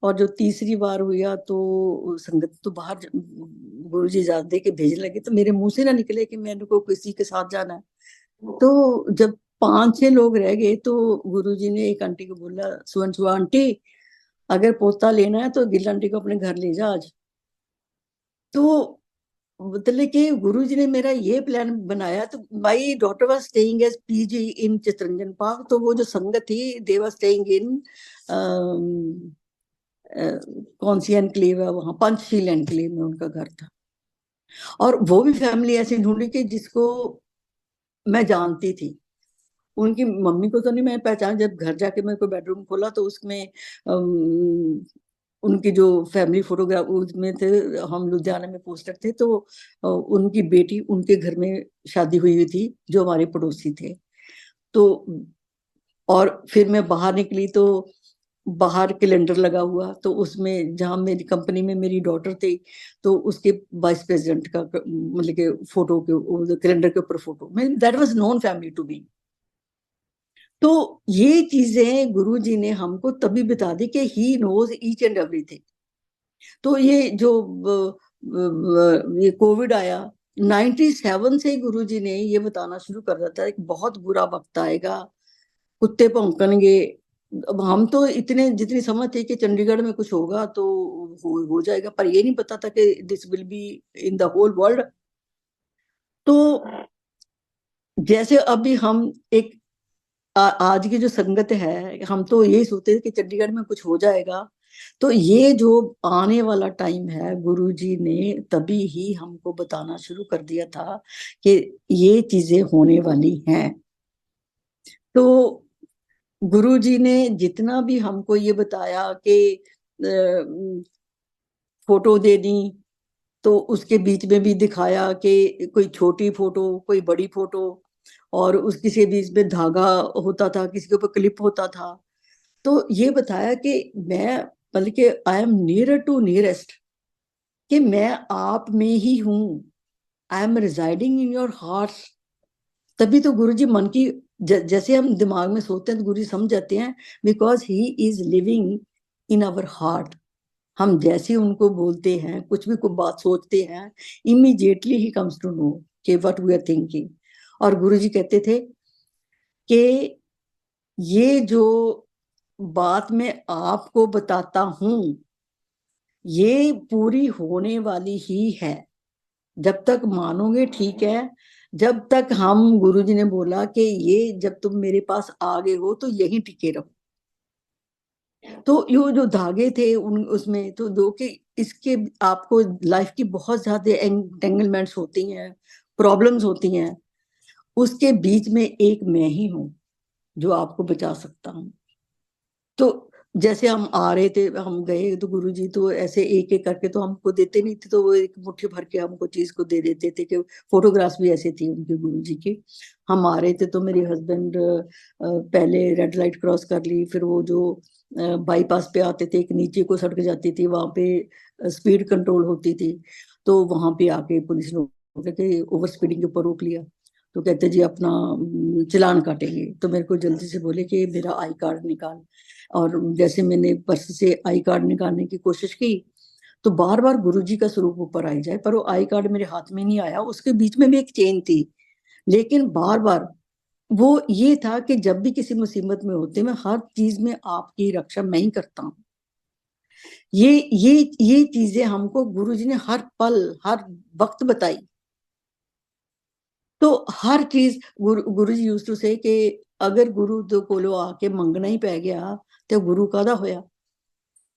और जो तीसरी बार हुआ तो संगत तो बाहर गुरुजी इजाजत दे के भेजने लगे, तो मेरे मुंह से ना निकले कि मेरे को किसी के साथ जाना है। तो जब 5-6 लोग रह गए तो गुरुजी ने एक आंटी को बोला, सुवन सुआ आंटी, अगर पोता लेना है तो गिल्ला आंटी को अपने घर ले जा आज। तो मतलब कि गुरुजी ने मेरा ये प्लान बनाया। तो my daughter was staying as PG in Chittaranjan Park. तो वो जो संगत थी दे वाज स्टेइंग इन कौन सी एनक्लेव है वहां, पंचशील एनक्लेव में उनका घर था। और वो भी फैमिली ऐसी ढूंढी कि जिसको मैं जानती थी। उनकी मम्मी को तो नहीं मैं पहचान, जब घर जाके मेरे को बेडरूम खोला तो उसमें उनकी जो फैमिली फोटोग्राफ उसमें थे। हम लुधियाना में पोस्टर थे, तो उनकी बेटी उनके घर में शादी हुई हुई थी जो हमारे पड़ोसी थे। तो और फिर मैं बाहर निकली तो बाहर कैलेंडर लगा हुआ, तो उसमें जहाँ मेरी कंपनी में मेरी डॉटर थी तो उसके वाइस प्रेसिडेंट का मतलब के फोटो के कैलेंडर के ऊपर photo, that was known family to be. तो ये चीजें गुरुजी ने हमको तभी बता दी कि he knows each and everything. तो ये जो ये कोविड आया 97 से ही गुरुजी ने ये बताना शुरू कर दिया था कि बहुत बुरा वक्त आएगा, कुत्ते भौंकणगे। अब हम तो इतने जितनी समझ थी कि चंडीगढ़ में कुछ होगा तो हो जाएगा, पर ये नहीं पता था कि this will be in the whole world. तो जैसे अभी हम एक आज की जो संगत है, हम तो यही सोचते थे कि चंडीगढ़ में कुछ हो जाएगा। तो ये जो आने वाला टाइम है गुरुजी ने तभी ही हमको बताना शुरू कर दिया था कि ये चीजें होने वाली हैं। तो गुरुजी ने जितना भी हमको ये बताया कि फोटो दे दी, तो उसके बीच में भी दिखाया कि कोई छोटी फोटो कोई बड़ी फोटो, और उस किसी बीच में धागा होता था, किसी के ऊपर क्लिप होता था। तो ये बताया कि मैं बल्कि I am near to nearest, कि मैं आप में ही हूं, I am residing in your heart. तभी तो गुरुजी मन की जैसे हम दिमाग में सोते हैं तो गुरुजी समझ जाते हैं, because he is living in our heart. हम जैसे उनको बोलते हैं, कुछ भी कोई बात सोचते हैं, immediately he comes to know कि व्हाट वी आर थिंकिंग। और गुरुजी कहते थे कि ये जो बात मैं आपको बताता हूं ये पूरी होने वाली ही है। जब तक मानोगे ठीक है, जब तक हम गुरुजी ने बोला कि ये जब तुम मेरे पास आ गए हो तो यहीं टिके रहो। तो ये जो धागे थे उन उसमें तो दो कि इसके आपको लाइफ की बहुत ज्यादा एंटेंगलमेंट्स होती हैं, प्रॉब्लम्स होती हैं, उसके बीच में एक मैं ही हूं जो आपको बचा सकता हूँ। तो जैसे हम आ रहे थे, हम गए तो गुरुजी तो ऐसे एक एक करके तो हमको देते नहीं थे, तो वो एक मुट्ठी भर के हमको चीज को दे देते थे। कि फोटोग्राफ्स भी ऐसे थी उनके गुरुजी की। हम आ रहे थे तो मेरे हस्बैंड पहले रेड लाइट क्रॉस कर ली, फिर वो जो बाईपास पे आते थे, एक नीचे को सड़क जाती थी, वहां पे स्पीड कंट्रोल होती थी। तो वहां पे आके पुलिस लोग के ओवर स्पीडिंग के ऊपर रोक लिया। तो कहते जी अपना चालान काटेंगे। तो मेरे को जल्दी से बोले कि मेरा आई कार्ड निकाल। और जैसे मैंने पर्स से आई कार्ड निकालने की कोशिश की तो बार बार गुरुजी का स्वरूप ऊपर आई जाए, पर वो आई कार्ड मेरे हाथ में नहीं आया। उसके बीच में भी एक चेन थी, लेकिन बार बार वो ये था कि जब भी किसी मुसीबत में होते मैं हर चीज में आपकी रक्षा मैं ही करता हूँ। ये चीजें हमको गुरुजी ने हर पल हर वक्त बताई। तो हर चीज गुरुजी यूज्ड टू से कि अगर गुरु दो कोलो आके मंगना ही पै गया तो गुरु कादा होया।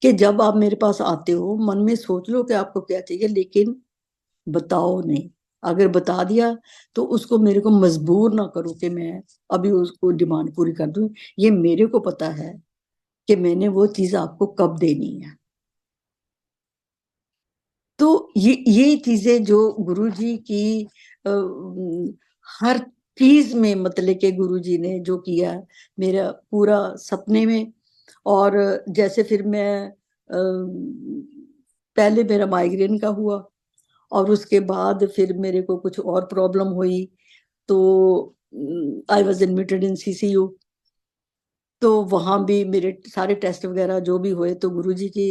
कि जब आप मेरे पास आते हो मन में सोच लो कि आपको क्या चाहिए, लेकिन बताओ नहीं। अगर बता दिया तो उसको मेरे को मजबूर ना करो कि मैं अभी उसको डिमांड पूरी कर दूं। ये मेरे को पता है कि मैंने वो चीज आपको कब देनी है। तो ये चीजें जो गुरुजी की आ, हर चीज में मतलब के गुरुजी ने जो किया मेरा पूरा सपने में। और जैसे फिर मैं पहले मेरा माइग्रेन का हुआ, और उसके बाद फिर मेरे को कुछ और प्रॉब्लम हुई। तो I was admitted in CCU. तो वहां भी मेरे सारे टेस्ट वगैरह जो भी हुए तो गुरुजी की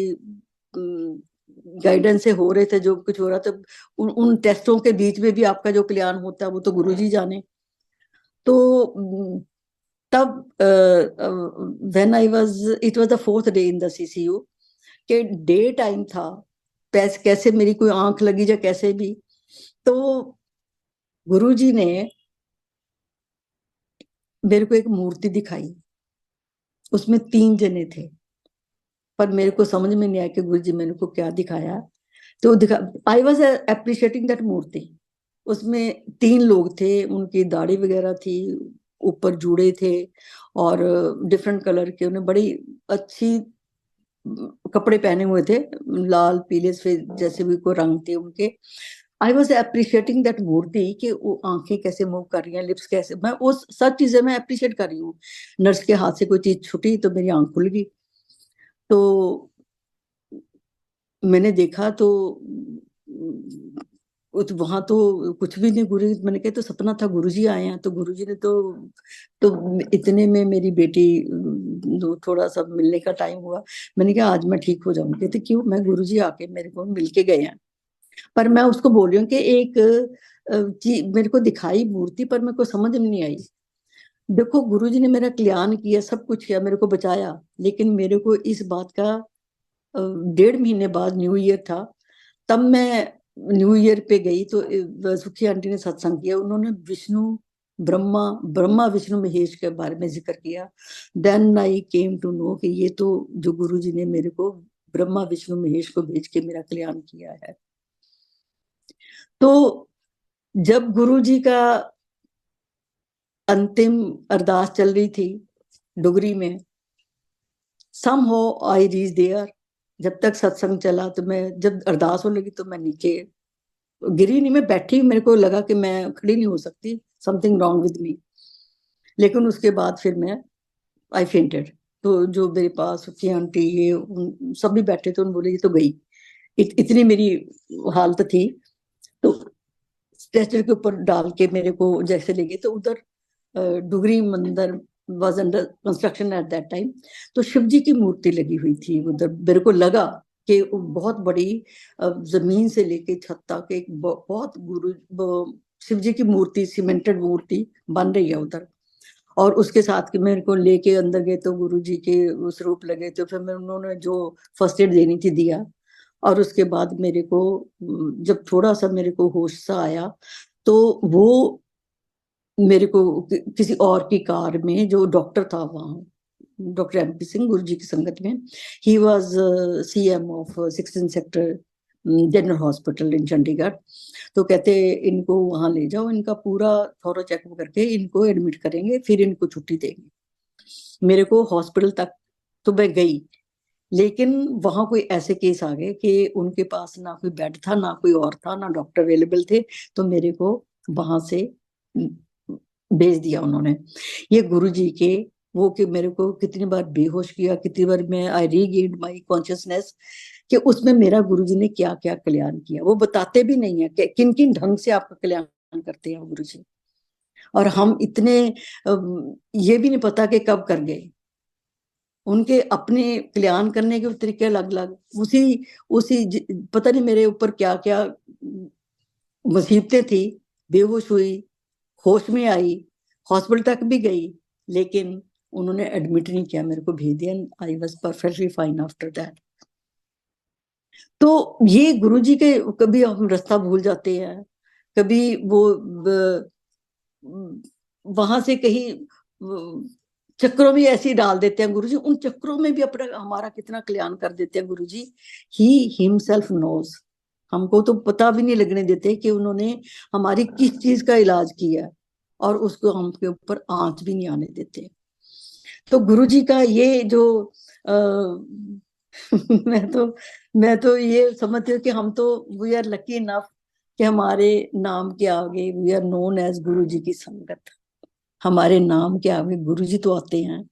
गाइडेंस से हो रहे थे। जो कुछ हो रहा था उन टेस्टों के बीच में भी आपका जो कल्याण होता है वो तो गुरुजी जाने। तो तब when I was it was the fourth day in the CCU. कि डे टाइम था, कैसे मेरी कोई आंख लगी या कैसे भी, तो गुरुजी ने मेरे को एक मूर्ति दिखाई, उसमें 3 जने थे, पर मेरे को समझ में नहीं आया कि गुरुजी मेरे को क्या दिखाया। तो दिखा, आई वॉज अप्रिशिएटिंग दैट मूर्ति। उसमें 3 लोग थे, उनकी दाढ़ी वगैरह थी, ऊपर जुड़े थे, और डिफरेंट कलर के, उन्हें बड़ी अच्छी कपड़े पहने हुए थे, लाल पीले सफेद जैसे भी कोई रंग थे उनके। आई वॉज अप्रिशिएटिंग दैट मूर्ति कि वो आंखें कैसे मूव कर रही हैं, लिप्स कैसे, मैं वो सब चीजें मैं अप्रिशिएट कर रही हूँ। नर्स के हाथ से कोई चीज छूटी तो मेरी आंख खुल गई। तो मैंने देखा तो वहां तो कुछ भी नहीं, गुरु, मैंने कहा तो सपना था, गुरुजी आए हैं। तो गुरुजी ने तो इतने में मेरी बेटी थोड़ा सा मिलने का टाइम हुआ। मैंने कहा आज मैं ठीक हो जाऊंगी। कहते क्यों? मैं, गुरुजी आके मेरे को मिल के गए हैं। पर मैं उसको बोल रही हूँ कि एक चीज मेरे को दिखाई मूर्ति, पर मेरे को समझ में नहीं आई। देखो, गुरुजी ने मेरा कल्याण किया, सब कुछ किया, मेरे को बचाया, लेकिन मेरे को इस बात का 1.5 महीने बाद न्यू ईयर था, तब मैं न्यू ईयर पे गई तो सुखी आंटी ने सत्संग किया, उन्होंने विष्णु, ब्रह्मा ब्रह्मा विष्णु महेश के बारे में जिक्र किया। Then I came to know कि ये तो जो गुरुजी ने मेरे को ब्रह्मा विष्णु महेश को भेज के मेरा कल्याण किया है। तो जब गुरुजी का अंतिम अरदास चल रही थी डुगरी में, somehow I reached there। जब तक सत्संग चला तो मैं, जब अरदास होने लगी तो मैं नीचे गिरी नहीं, मैं बैठी, मेरे को लगा कि मैं खड़ी नहीं हो सकती, समथिंग रॉन्ग विद मी। लेकिन उसके बाद फिर मैं, आई फेंटेड। तो जो मेरे पास सुखी आंटी, ये सभी बैठे थे, उन्होंने बोले ये तो गई। इतनी मेरी हालत थी। तो स्ट्रेचर के ऊपर डाल के मेरे को जैसे ले गए, तो उधर डुगरी मंदिर was under construction eight that time. तो शिव जी की मूर्ति लगी हुई थी उधर। मेरे को लगा कि बहुत बड़ी जमीन से लेके छत तक एक बहुत शिव जी की मूर्ति, सीमेंटेड मूर्ति बन रही है उधर। और उसके साथ के मेरे को लेके अंदर गए तो गुरु जी के उस रूप लगे। तो फिर मैं, उन्होंने जो फर्स्ट एड देनी थी दिया। और उसके बाद मेरे को जब थोड़ा सा मेरे को होश सा आया, तो वो मेरे को किसी और की कार में, जो डॉक्टर था वहाँ, डॉक्टर एमपी सिंह, गुरु जी की संगत में, he was CM of 16 sector general hospital in Chandigarh. तो कहते इनको वहां ले जाओ, इनका पूरा थॉरो चेकअप करके इनको एडमिट करेंगे, फिर इनको छुट्टी देंगे। मेरे को हॉस्पिटल तक तो मैं गई, लेकिन वहां कोई ऐसे केस आ गए कि उनके पास ना कोई बेड था, ना कोई और था, ना डॉक्टर अवेलेबल थे। तो मेरे को वहां से भेज दिया उन्होंने। ये गुरुजी के वो, कि मेरे को कितनी बार बेहोश किया, कितनी बार मैं, आई रीगेन्ड माय कॉन्शियसनेस, कि उसमें मेरा गुरुजी ने क्या क्या कल्याण किया। वो बताते भी नहीं है कि किन किन ढंग से आपका कल्याण करते हैं गुरुजी। और हम इतने ये भी नहीं पता कि कब कर गए। उनके अपने कल्याण करने के तरीके अलग अलग। उसी उसी पता नहीं मेरे ऊपर क्या क्या मुसीबतें थी। बेहोश हुई, होश में आई, हॉस्पिटल तक भी गई, लेकिन उन्होंने एडमिट नहीं किया, मेरे को भेज दिया। I was perfectly fine after that. तो ये गुरुजी के, कभी हम रास्ता भूल जाते हैं, कभी वो वहां से कहीं चक्रों में ऐसे ही डाल देते हैं गुरुजी। उन चक्रों में भी अपना हमारा कितना कल्याण कर देते हैं गुरुजी। He himself knows. हमको तो पता भी नहीं लगने देते कि उन्होंने हमारी किस चीज का इलाज किया, और उसको हमके ऊपर आंच भी नहीं आने देते। तो गुरुजी का ये जो आ, मैं तो ये समझती हूँ कि हम तो, वी आर लकी इनफ कि हमारे नाम के आगे वी आर नोन एज गुरुजी की संगत। हमारे नाम के आगे गुरुजी तो आते हैं।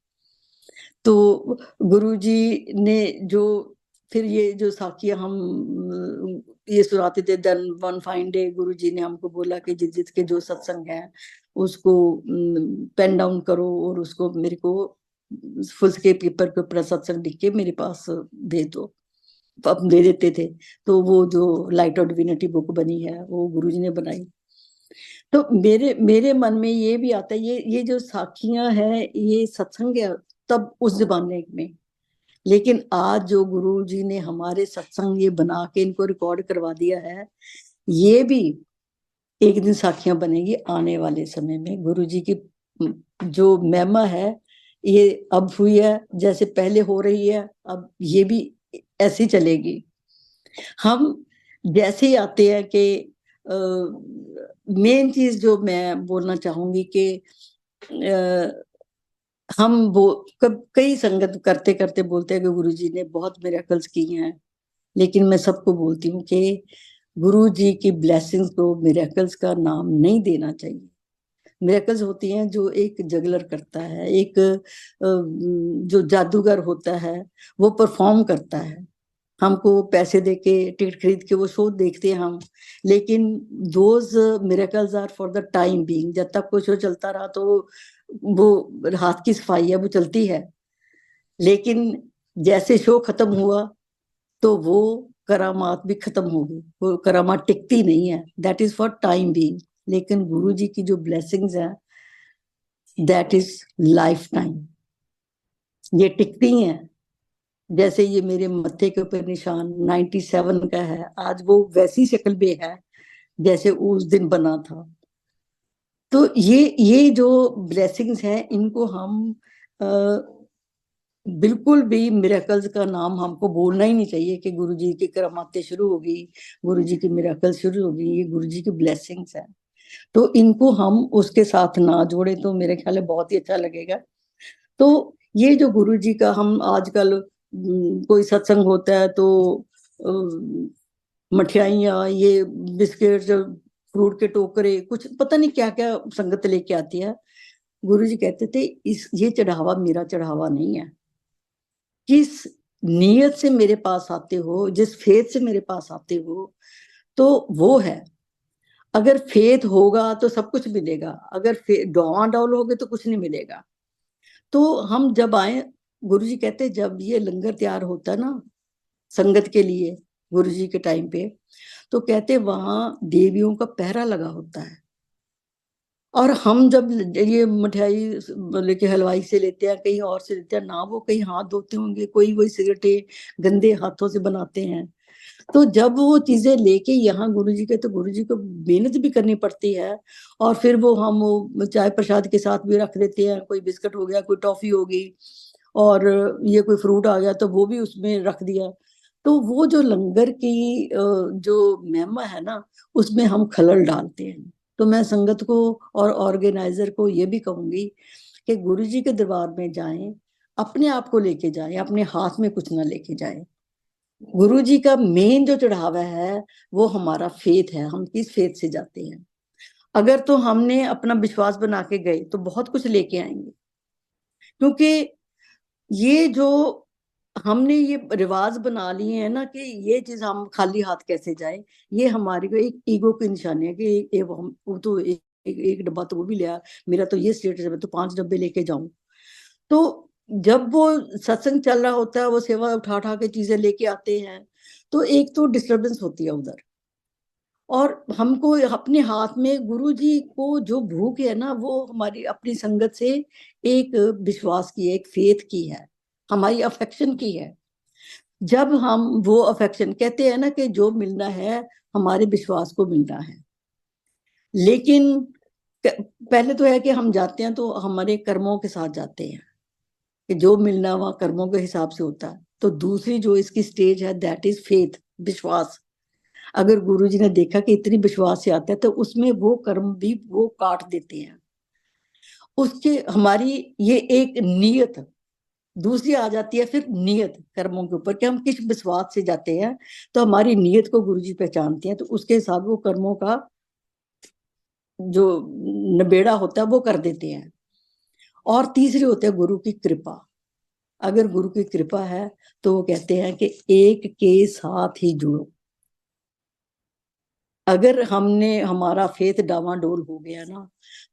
तो गुरुजी ने जो, फिर ये जो साखियां हम ये सुनाते थे, देन वन फाइन डे गुरुजी ने हमको बोला कि जिस जिस के जो सत्संग है उसको पेन डाउन करो, और उसको मेरे को फुल के पेपर के ऊपर सत्संग लिख के मेरे पास दे दो। अब दे देते थे। तो वो जो लाइट ऑफ डिविनिटी बुक बनी है वो गुरुजी ने बनाई। तो मेरे मेरे मन में ये भी आता है, ये जो साखियां हैं, ये सत्संग है तब उस जमाने में, लेकिन आज जो गुरु जी ने हमारे सत्संग ये बना के इनको रिकॉर्ड करवा दिया है, ये भी एक दिन साखियां बनेगी आने वाले समय में। गुरु जी की जो महिमा है ये अब हुई है, जैसे पहले हो रही है, अब ये भी ऐसी चलेगी। हम जैसे ही आते हैं कि मेन चीज जो मैं बोलना चाहूंगी कि हम वो कई संगत करते करते बोलते हैं कि गुरु जी ने बहुत मिरेकल्स किए हैं, लेकिन मैं सबको बोलती हूँ कि गुरु जी की ब्लेसिंग्स को मिरेकल्स का नाम नहीं देना चाहिए। मिरेकल्स होती हैं जो एक जगलर करता है, एक जो जादूगर होता है वो परफॉर्म करता है, हमको पैसे देके टिकट खरीद के वो शो देखते हैं हम, लेकिन those miracles are for the time being. जब तक कोई शो चलता रहा तो वो हाथ की सफाई है, वो चलती है, लेकिन जैसे शो खत्म हुआ तो वो करामात भी खत्म हो गई, वो करामात टिकती नहीं है, that is for time being. लेकिन गुरु जी की जो ब्लेसिंग्स है दैट इज लाइफ टाइम, ये टिकती हैं। जैसे ये मेरे मत्थे के ऊपर निशान 97 का है, आज वो वैसी शक्ल में है जैसे उस दिन बना था। तो ये जो ब्लेसिंग्स हैं इनको हम बिल्कुल भी मिरेकल्स का नाम हमको बोलना ही नहीं चाहिए कि गुरु जी की करामातें शुरू होगी, गुरु जी की मिरेकल शुरू होगी। ये गुरु जी की ब्लेसिंग्स है, तो इनको हम उसके साथ ना जोड़े तो मेरे ख्याल में बहुत ही अच्छा लगेगा। तो ये जो गुरु जी का हम आजकल कोई सत्संग होता है तो मठियाइयाँ, ये बिस्किट, फ्रूट के टोकरे, कुछ पता नहीं क्या क्या संगत लेके आती है। गुरु जी कहते थे इस ये चढ़ावा मेरा चढ़ावा नहीं है, किस नीयत से मेरे पास आते हो, जिस फेथ से मेरे पास आते हो तो वो है। अगर फेथ होगा तो सब कुछ मिलेगा, अगर डॉल होगे तो कुछ नहीं मिलेगा। तो हम जब आए, गुरु जी कहते जब ये लंगर तैयार होता है ना संगत के लिए गुरु जी के टाइम पे, तो कहते वहां देवियों का पहरा लगा होता है, और हम जब ये मिठाई लेके हलवाई से लेते हैं, कहीं और से लेते हैं ना, वो कहीं हाथ धोते होंगे, कोई वही सिगरेटें गंदे हाथों से बनाते हैं। तो जब वो चीजें लेके यहाँ गुरु जी के, तो गुरु जी को मेहनत भी करनी पड़ती है, और फिर वो हम वो चाय प्रसाद के साथ भी रख देते हैं, कोई बिस्किट हो गया, कोई टॉफी हो गई, और ये कोई फ्रूट आ गया तो वो भी उसमें रख दिया। तो वो जो लंगर की जो महिमा है ना, उसमें हम खलल डालते हैं। तो मैं संगत को और ऑर्गेनाइजर को ये भी कहूंगी कि गुरु जी के दरबार में जाएं, अपने आप को लेके जाएं, अपने हाथ में कुछ ना लेके जाएं। गुरु जी का मेन जो चढ़ावा है वो हमारा फेथ है, हम किस फेथ से जाते हैं। अगर तो हमने अपना विश्वास बना के गए तो बहुत कुछ लेके आएंगे, क्योंकि ये जो हमने ये रिवाज बना लिए हैं ना कि ये चीज हम खाली हाथ कैसे जाए, ये हमारी को एक ईगो की निशानी है कि वो तो एक डब्बा तो वो भी लिया, मेरा तो ये स्टेटस है, मैं तो 5 डब्बे लेके जाऊं। तो जब वो सत्संग चल रहा होता है, वो सेवा उठा उठा के चीजें लेके आते हैं, तो एक तो डिस्टरबेंस होती है उधर, और हमको अपने हाथ में गुरु जी को जो भूख है ना, वो हमारी अपनी संगत से एक विश्वास की है, एक फेथ की है, हमारी अफेक्शन की है। जब हम वो अफेक्शन, कहते हैं ना कि जो मिलना है हमारे विश्वास को मिलना है, लेकिन पहले तो है कि हम जाते हैं तो हमारे कर्मों के साथ जाते हैं, कि जो मिलना वहां कर्मों के हिसाब से होता है। तो दूसरी जो इसकी स्टेज है दैट इज फेथ, विश्वास। अगर गुरु जी ने देखा कि इतनी विश्वास से आता है तो उसमें वो कर्म भी वो काट देते हैं, उसके हमारी ये एक नियत दूसरी आ जाती है, फिर नियत कर्मों के ऊपर कि हम किस विश्वास से जाते हैं। तो हमारी नियत को गुरु जी पहचानते हैं, तो उसके हिसाब वो कर्मों का जो नबेड़ा होता है वो कर देते हैं। और तीसरी होती है गुरु की कृपा। अगर गुरु की कृपा है तो वो कहते हैं कि एक के साथ ही जुड़ो। अगर हमने हमारा फेथ डावाडोल हो गया ना,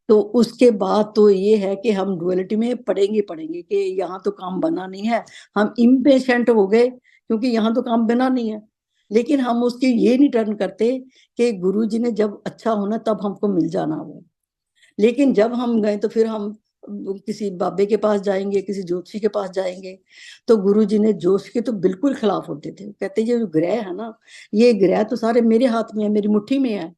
तो उसके बाद तो ये है कि हम डुअलिटी में पड़ेंगे कि यहाँ तो काम बना नहीं है, हम इम्पेशेंट हो गए क्योंकि यहाँ तो काम बना नहीं है। लेकिन हम उसकी ये नहीं टर्न करते कि गुरु जी ने जब अच्छा होना तब हमको मिल जाना वो। लेकिन जब हम गए तो फिर हम किसी बाबे के पास जाएंगे, किसी ज्योतिषी के पास जाएंगे, तो गुरुजी ने जोश के तो बिल्कुल खिलाफ होते थे। कहते ये जो ग्रह है ना, ये ग्रह तो सारे मेरे हाथ में है, मेरी मुट्ठी में है।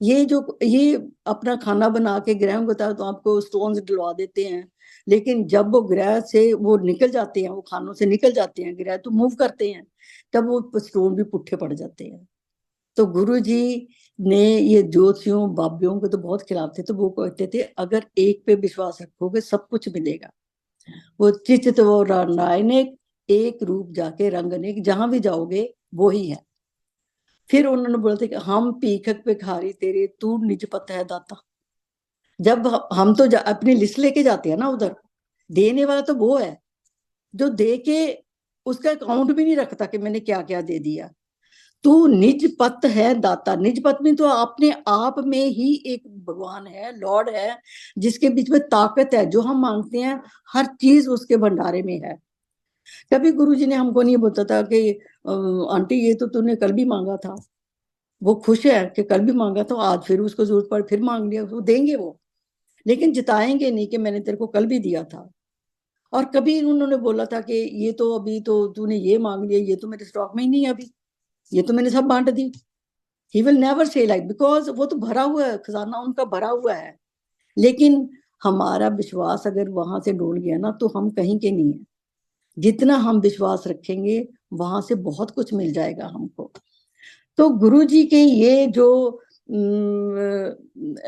ये अपना खाना बना के ग्रहों को तो आपको स्टोन्स डलवा देते हैं, लेकिन जब वो ग्रह से वो निकल जाते हैं, वो खानों से निकल जाते हैं, ग्रह तो मूव करते हैं, तब वो स्टोन भी पुट्ठे पड़ जाते हैं। तो गुरु जी ने ये ज्योतिषियों बाबियों के तो बहुत खिलाफ थे। तो वो कहते थे अगर एक पे विश्वास रखोगे सब कुछ मिलेगा। वो चित वो नायनिक, एक रूप जाके रंग अनेक, जहां भी जाओगे वो ही है। फिर उन्होंने बोला था कि हम पीखक पे खारी तेरे, तू निज पत है दाता। जब हम तो अपनी लिस्ट लेके जाते हैं ना उधर, देने वाला तो वो है जो दे के उसका अकाउंट भी नहीं रखता कि मैंने क्या क्या दे दिया। तू निज पत है दाता। निज पत में तो अपने आप में ही एक भगवान है, लॉर्ड है, जिसके बीच में ताकत है। जो हम मांगते हैं हर चीज उसके भंडारे में है। कभी गुरुजी ने हमको नहीं बोलता था कि आंटी ये तो तूने कल भी मांगा था। वो खुश है कि कल भी मांगा था, आज फिर उसको जरूरत पड़ फिर मांग लिया, वो देंगे वो, लेकिन जिताएंगे नहीं कि मैंने तेरे को कल भी दिया था। और कभी उन्होंने बोला था कि ये तो अभी तो तूने ये मांग लिया, ये तो मेरे स्टॉक में ही नहीं है अभी, ये तो मैंने सब बांट दी। He will never say like, because वो तो भरा हुआ है, खजाना उनका भरा हुआ है। लेकिन हमारा विश्वास अगर वहां से डोल गया ना, तो हम कहीं के नहीं है। जितना हम विश्वास रखेंगे वहां से बहुत कुछ मिल जाएगा हमको। तो गुरु जी के ये जो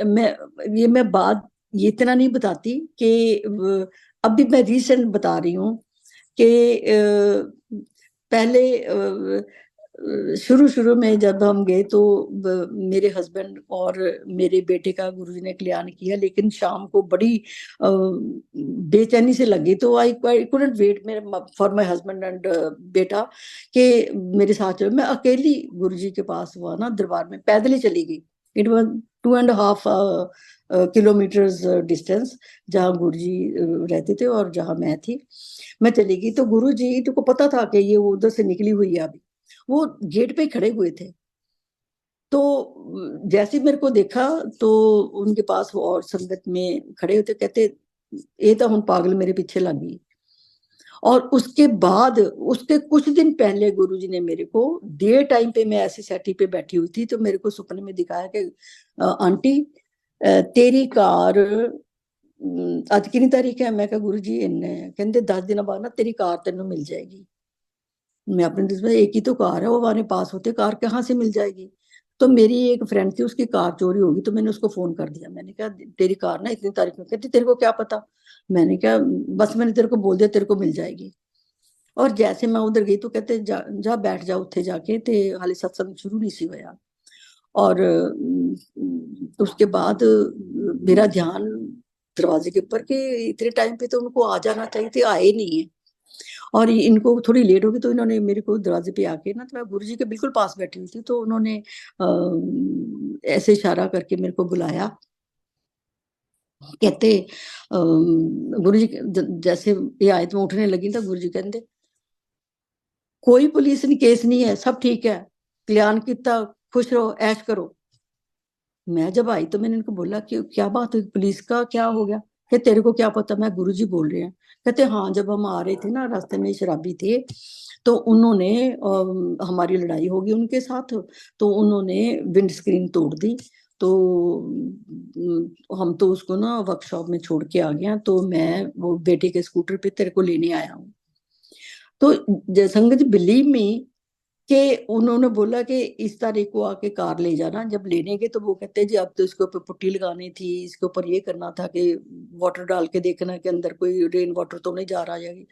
मैं बात ये इतना नहीं बताती कि अभी मैं रिसेंट बता रही हूँ कि पहले शुरू शुरू में जब हम गए तो मेरे हस्बैंड और मेरे बेटे का गुरुजी ने कल्याण किया, लेकिन शाम को बड़ी बेचैनी से लगी। तो I couldn't wait for my husband and बेटा कि मेरे साथ चलो। मैं अकेली गुरुजी के पास हुआ ना दरबार में, पैदल ही चली गई। इट वाज 2.5 किलोमीटर्स डिस्टेंस, जहाँ गुरुजी रहते थे और जहाँ मैं थी। मैं चली गई तो गुरुजी को पता था कि ये उधर से निकली हुई है अभी, वो गेट पे खड़े हुए थे। तो जैसे मेरे को देखा तो उनके पास वो और संगत में खड़े होते, कहते ये तो हम पागल मेरे पीछे लग गई। और उसके बाद उसके कुछ दिन पहले गुरुजी ने मेरे को डे टाइम पे, मैं ऐसी सेटी पे बैठी हुई थी, तो मेरे को सपने में दिखाया कि आंटी तेरी कार आज कितनी तारीख है। मैं कहा गुरु जी इन्ने, कहते 10 दिन बाद ना तेरी कार तेन मिल जाएगी। मैं अपने दिल में, एक ही तो कार है, वो हमारे पास होते, कार कहाँ से मिल जाएगी। तो मेरी एक फ्रेंड थी, उसकी कार चोरी होगी, तो मैंने उसको फोन कर दिया। मैंने कहा तेरी कार ना इतनी तारीख में। कहती तेरे को क्या पता। मैंने कहा बस मैंने तेरे को बोल दिया तेरे को मिल जाएगी। और जैसे मैं उधर गई तो कहते जा बैठ जा उत्थे जाके, ते हाले सत्संग शुरू नहीं सी होया। और उसके बाद मेरा ध्यान दरवाजे के ऊपर, कि इतने टाइम पे तो उनको आ जाना चाहिए थे, आए नहीं है। और इनको थोड़ी लेट होगी, तो इन्होंने मेरे को दरवाजे पे आके ना, तो मैं गुरु जी के बिल्कुल पास बैठी हुई थी, तो उन्होंने ऐसे इशारा करके मेरे को बुलाया। कहते गुरु जी जैसे ये आयत में उठने लगी था, गुरु जी कहते कोई पुलिस नहीं केस नहीं है, सब ठीक है, कल्याण किता, खुश रहो, ऐश करो। मैं जब आई तो मैंने इनको बोला कि क्या बात हुई, पुलिस का क्या हो गया। कि तेरे को क्या पता। मैं गुरुजी बोल रहे हैं। कहते हाँ, जब हम आ रहे थे ना रास्ते में शराबी थे, तो उन्होंने हमारी लड़ाई होगी उनके साथ, तो उन्होंने विंड स्क्रीन तोड़ दी। तो हम तो उसको ना वर्कशॉप में छोड़ के आ गया, तो मैं वो बेटे के स्कूटर पे तेरे को लेने आया हूँ। तो संगत बिलीव में कि उन्होंने बोला कि इस तारीख को आके कार ले जाना। जब लेने गए तो वो कहते हैं जी अब तो इसके ऊपर पुट्टी लगानी थी, इसके ऊपर ये करना था कि वाटर डाल के देखना कि अंदर कोई रेन वाटर तो नहीं जा रहा है।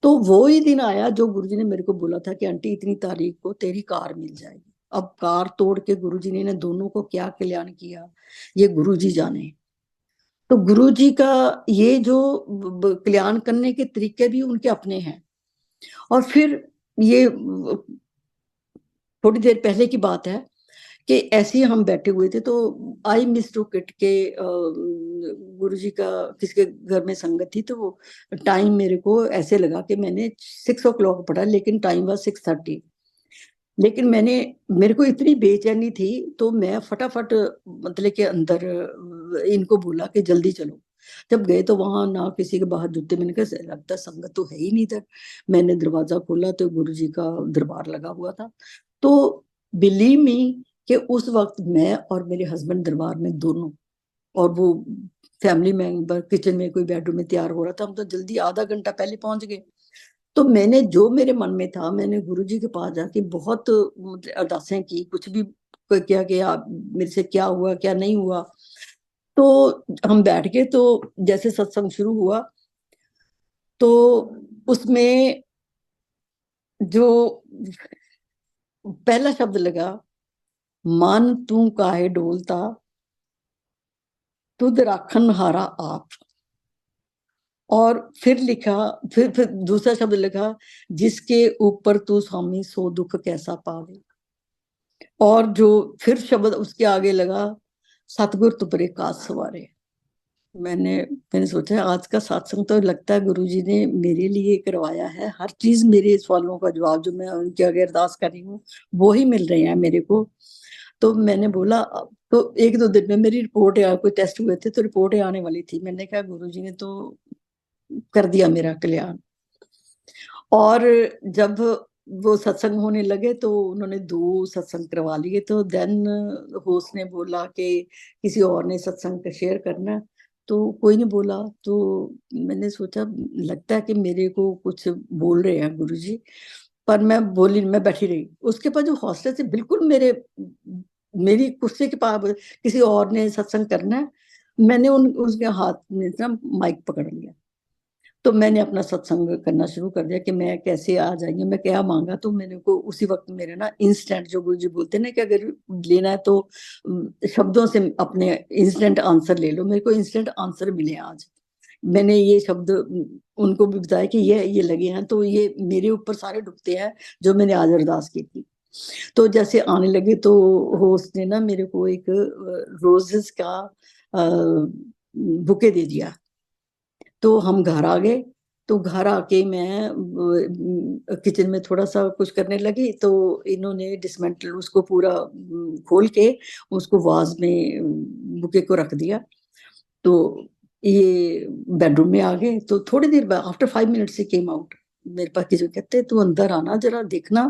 तो वो ही दिन आया जो गुरुजी ने मेरे को बोला था कि आंटी इतनी तारीख को तेरी कार मिल जाएगी। अब कार तोड़ के गुरुजी ने दोनों को क्या कल्याण किया, ये गुरुजी जाने। तो गुरुजी का ये जो कल्याण करने के तरीके भी उनके अपने हैं। और फिर ये थोड़ी देर पहले की बात है कि ऐसे ही हम बैठे हुए थे, तो आई मिस टू किट के गुरुजी का किसके घर में संगत थी, तो वो टाइम मेरे को ऐसे लगा कि मैंने 6 o'clock पढ़ा, लेकिन टाइम वाज 6:30। लेकिन मेरे को इतनी बेचैनी थी, तो मैं फटाफट मतलब के अंदर इनको बोला कि जल्दी चलो। जब गए तो वहां ना किसी के बाहर जूते, मैंने कहा लगता है संगत तो है ही नहीं इधर। मैंने दरवाजा खोला तो गुरुजी का दरबार लगा हुआ था। तो बिलीव मी कि उस वक्त मैं और मेरे हस्बैंड दरबार में दोनों, और वो फैमिली मेंबर किचन में कोई बेडरूम में तैयार हो रहा था, हम तो जल्दी आधा घंटा पहले पहुंच गए। तो मैंने जो मेरे मन में था, मैंने गुरुजी के पास जाके बहुत मतलब अरदासें की, कुछ भी किया कि आप मेरे से क्या हुआ क्या नहीं हुआ। तो हम बैठ गए, तो जैसे सत्संग शुरू हुआ तो उसमें जो पहला शब्द लगा, मन तू काहे डोलता, तुद राखन हारा आप। और फिर लिखा, फिर दूसरा शब्द लिखा, जिसके ऊपर तू स्वामी सो दुख कैसा पावे। और जो फिर शब्द उसके आगे लगा, सतगुर तुपरे काज सवारे। मैंने सोचा आज का सत्संग तो लगता है गुरुजी ने मेरे लिए करवाया है। हर चीज, मेरे सवालों का जवाब जो मैं उनके आगे अरदास कर रही हूँ वो ही मिल रहे हैं मेरे को। तो मैंने बोला, तो एक दो दिन में मेरी रिपोर्ट या कोई टेस्ट हुए थे तो रिपोर्ट आने वाली थी। मैंने कहा गुरुजी ने तो कर दिया मेरा कल्याण। और जब वो सत्संग होने लगे तो उन्होंने 2 सत्संग करवा लिए। तो देन होस्ट ने बोला कि किसी और ने सत्संग शेयर करना है, तो कोई नहीं बोला। तो मैंने सोचा लगता है कि मेरे को कुछ बोल रहे हैं गुरुजी, पर मैं बोली, मैं बैठी रही। उसके बाद जो हॉस्टल से बिल्कुल मेरी कुर्सी के पास किसी और ने सत्संग करना है, मैंने उसके हाथ में ना माइक पकड़ लिया। तो मैंने अपना सत्संग करना शुरू कर दिया कि मैं कैसे आ जाएंगे, मैं क्या मांगा। तो मैंने को उसी वक्त मेरे ना इंस्टेंट, जो गुरुजी बोलते हैं ना कि अगर लेना है तो शब्दों से अपने इंस्टेंट आंसर ले लो, मेरे को इंस्टेंट आंसर मिले आज। मैंने ये शब्द उनको भी बताया कि ये लगे हैं, तो ये मेरे ऊपर सारे डुबते हैं जो मैंने आज अरदास की थी। तो जैसे आने लगे तो होस्ट ने ना मेरे को एक रोजेस का बुके दे दिया। तो हम घर आ गए। तो घर आके मैं किचन में थोड़ा सा कुछ करने लगी, तो इन्होंने डिसमेंटल उसको पूरा खोल के उसको वाज में बुके को रख दिया। तो ये बेडरूम में आ गए। तो थोड़ी देर बाद आफ्टर 5 मिनट्स से केम आउट मेरे पास, किसी कहते तू अंदर आना जरा देखना,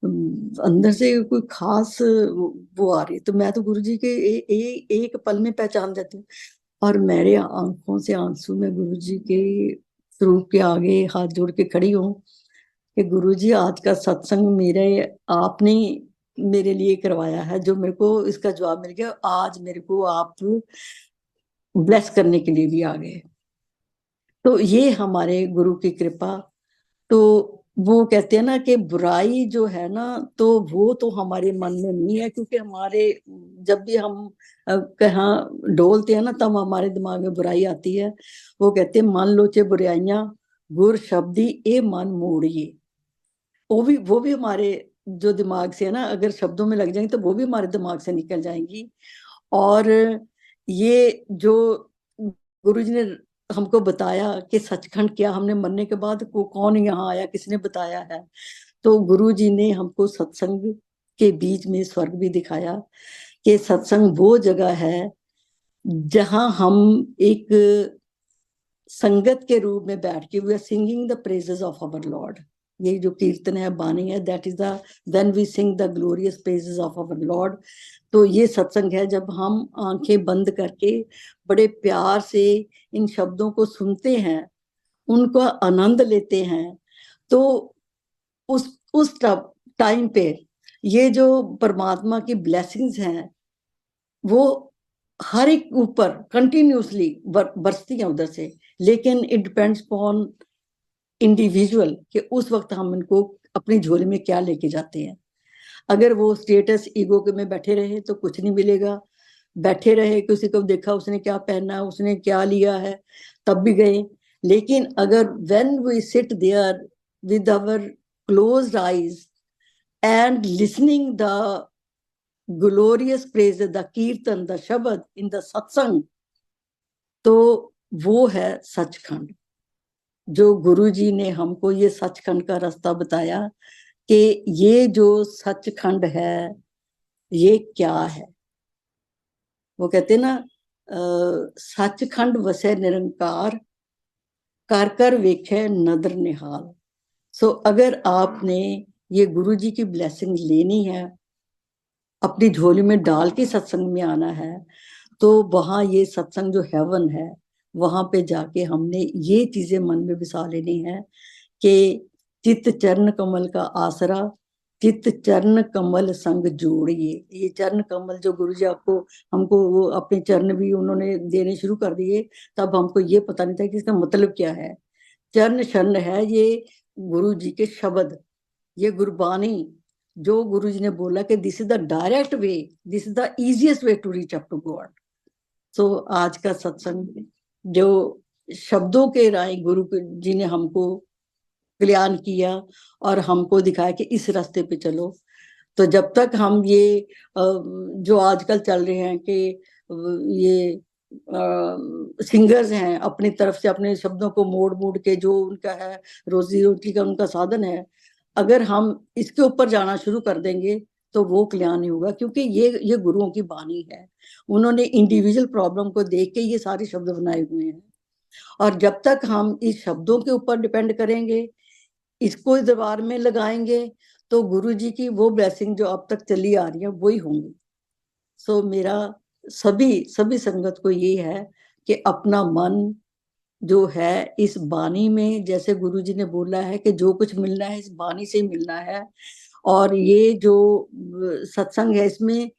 अंदर से कोई खास वो आ रही। तो मैं तो गुरुजी के एक पल में पहचान जाती हूँ। और मेरे आंखों से आंसू में गुरुजी के स्वरूप के आगे हाथ जोड़ के खड़ी हूँ कि गुरुजी आज का सत्संग मेरे आपने मेरे लिए करवाया है, जो मेरे को इसका जवाब मिल गया। आज मेरे को आप ब्लेस करने के लिए भी आ गए। तो ये हमारे गुरु की कृपा। तो वो कहते हैं ना कि बुराई जो है ना, तो वो तो हमारे मन में नहीं है, क्योंकि हमारे जब भी हम कहाँ डोलते हैं ना तब हमारे दिमाग में बुराई आती है। वो कहते हैं मान लो चे बुराइयां गुर शब्दी ए मन मोड़िए। वो भी हमारे जो दिमाग से है ना, अगर शब्दों में लग जाएंगे तो वो भी हमारे दिमाग से निकल जाएंगी। और ये जो गुरुजी ने हमको बताया कि सचखंड क्या, हमने मरने के बाद को कौन यहाँ आया, किसने बताया है। तो गुरुजी ने हमको सत्संग के बीच में स्वर्ग भी दिखाया कि सत्संग वो जगह है जहां हम एक संगत के रूप में बैठ के we are singing the praises of our lord. ये जो कीर्तन है, बानी है, that is the when we sing the glorious praises of our lord. तो ये सत्संग है जब हम आंखें बंद करके बड़े प्यार से इन शब्दों को सुनते हैं, उनका आनंद लेते हैं। तो उस टाइम पे ये जो परमात्मा की ब्लेसिंग्स हैं वो हर एक ऊपर कंटिन्यूसली बरसती हैं उधर से। लेकिन इट डिपेंड्स अपॉन इंडिविजुअल कि उस वक्त हम इनको अपनी झोली में क्या लेके जाते हैं। अगर वो स्टेटस ईगो के में बैठे रहे तो कुछ नहीं मिलेगा। बैठे रहे, किसी को देखा उसने क्या पहना, उसने क्या लिया है, तब भी गए। लेकिन अगर when we sit there with our closed eyes and listening the glorious praise, the kirtan, the shabad in the सत्संग, तो वो है सचखंड। जो गुरुजी ने हमको ये सचखंड का रास्ता बताया कि ये जो सचखंड है ये क्या है। वो कहते ना सचखंड वसै निरंकार, कर कर वेखे नदर निहाल। सो अगर आपने ये गुरु जी की ब्लेसिंग लेनी है, अपनी झोली में डाल के सत्संग में आना है, तो वहां ये सत्संग जो हेवन है, वहां पे जाके हमने ये चीजें मन में बिसा लेनी है कि चित्त चरण कमल का आसरा, चित्त चरण कमल संग जोड़िए। ये चरण कमल जो गुरु जी आपको हमको वो अपने चरण भी उन्होंने देने शुरू कर दिए, तब हमको ये पता नहीं था कि इसका मतलब क्या है। चरण शरण है ये गुरु जी के शब्द, ये गुरबानी जो गुरु जी ने बोला कि this is the direct way, this is the easiest way to reach up to God. So आज का सत्संग जो शब्दों के राय गुरु जी ने हमको कल्याण किया और हमको दिखाया कि इस रास्ते पे चलो। तो जब तक हम ये जो आजकल चल रहे हैं कि ये सिंगर्स हैं, अपनी तरफ से अपने शब्दों को मोड़ मोड़ के जो उनका है रोजी रोटी का उनका साधन है, अगर हम इसके ऊपर जाना शुरू कर देंगे तो वो कल्याण नहीं होगा। क्योंकि ये गुरुओं की बानी है, उन्होंने इंडिविजुअल प्रॉब्लम को देख के ये सारे शब्द बनाए हुए हैं। और जब तक हम इस शब्दों के ऊपर डिपेंड करेंगे, इसको दरबार में लगाएंगे, तो गुरु जी की वो ब्लेसिंग जो अब तक चली आ रही है वही होंगी। सो मेरा सभी संगत को ये है कि अपना मन जो है इस बानी में, जैसे गुरु जी ने बोला है कि जो कुछ मिलना है इस बानी से मिलना है। और ये जो सत्संग है इसमें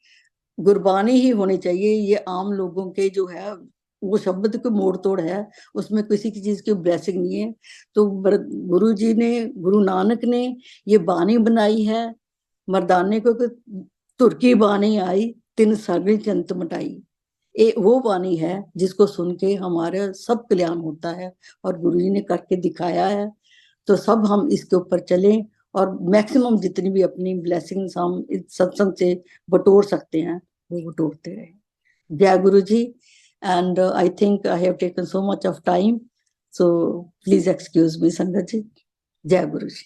गुरबानी ही होनी चाहिए। ये आम लोगों के जो है वो शब्द को मोड़ तोड़ है, उसमें किसी की चीज की ब्लेसिंग नहीं है। तो गुरु जी ने, गुरु नानक ने ये बानी बनाई है, मर्दाने को तुर्की बानी आई, तिन सगली चंत मटाई। वो बानी है जिसको सुन के हमारा सब कल्याण होता है और गुरु जी ने करके दिखाया है। तो सब हम इसके ऊपर चलें और मैक्सिमम जितनी भी अपनी ब्लेसिंग्स हम इस सत्संग से बटोर सकते हैं वो बटोरते रहे। जय Guru ji. And I think I have taken so much of time, so please excuse me संगत जी। जय गुरु जी।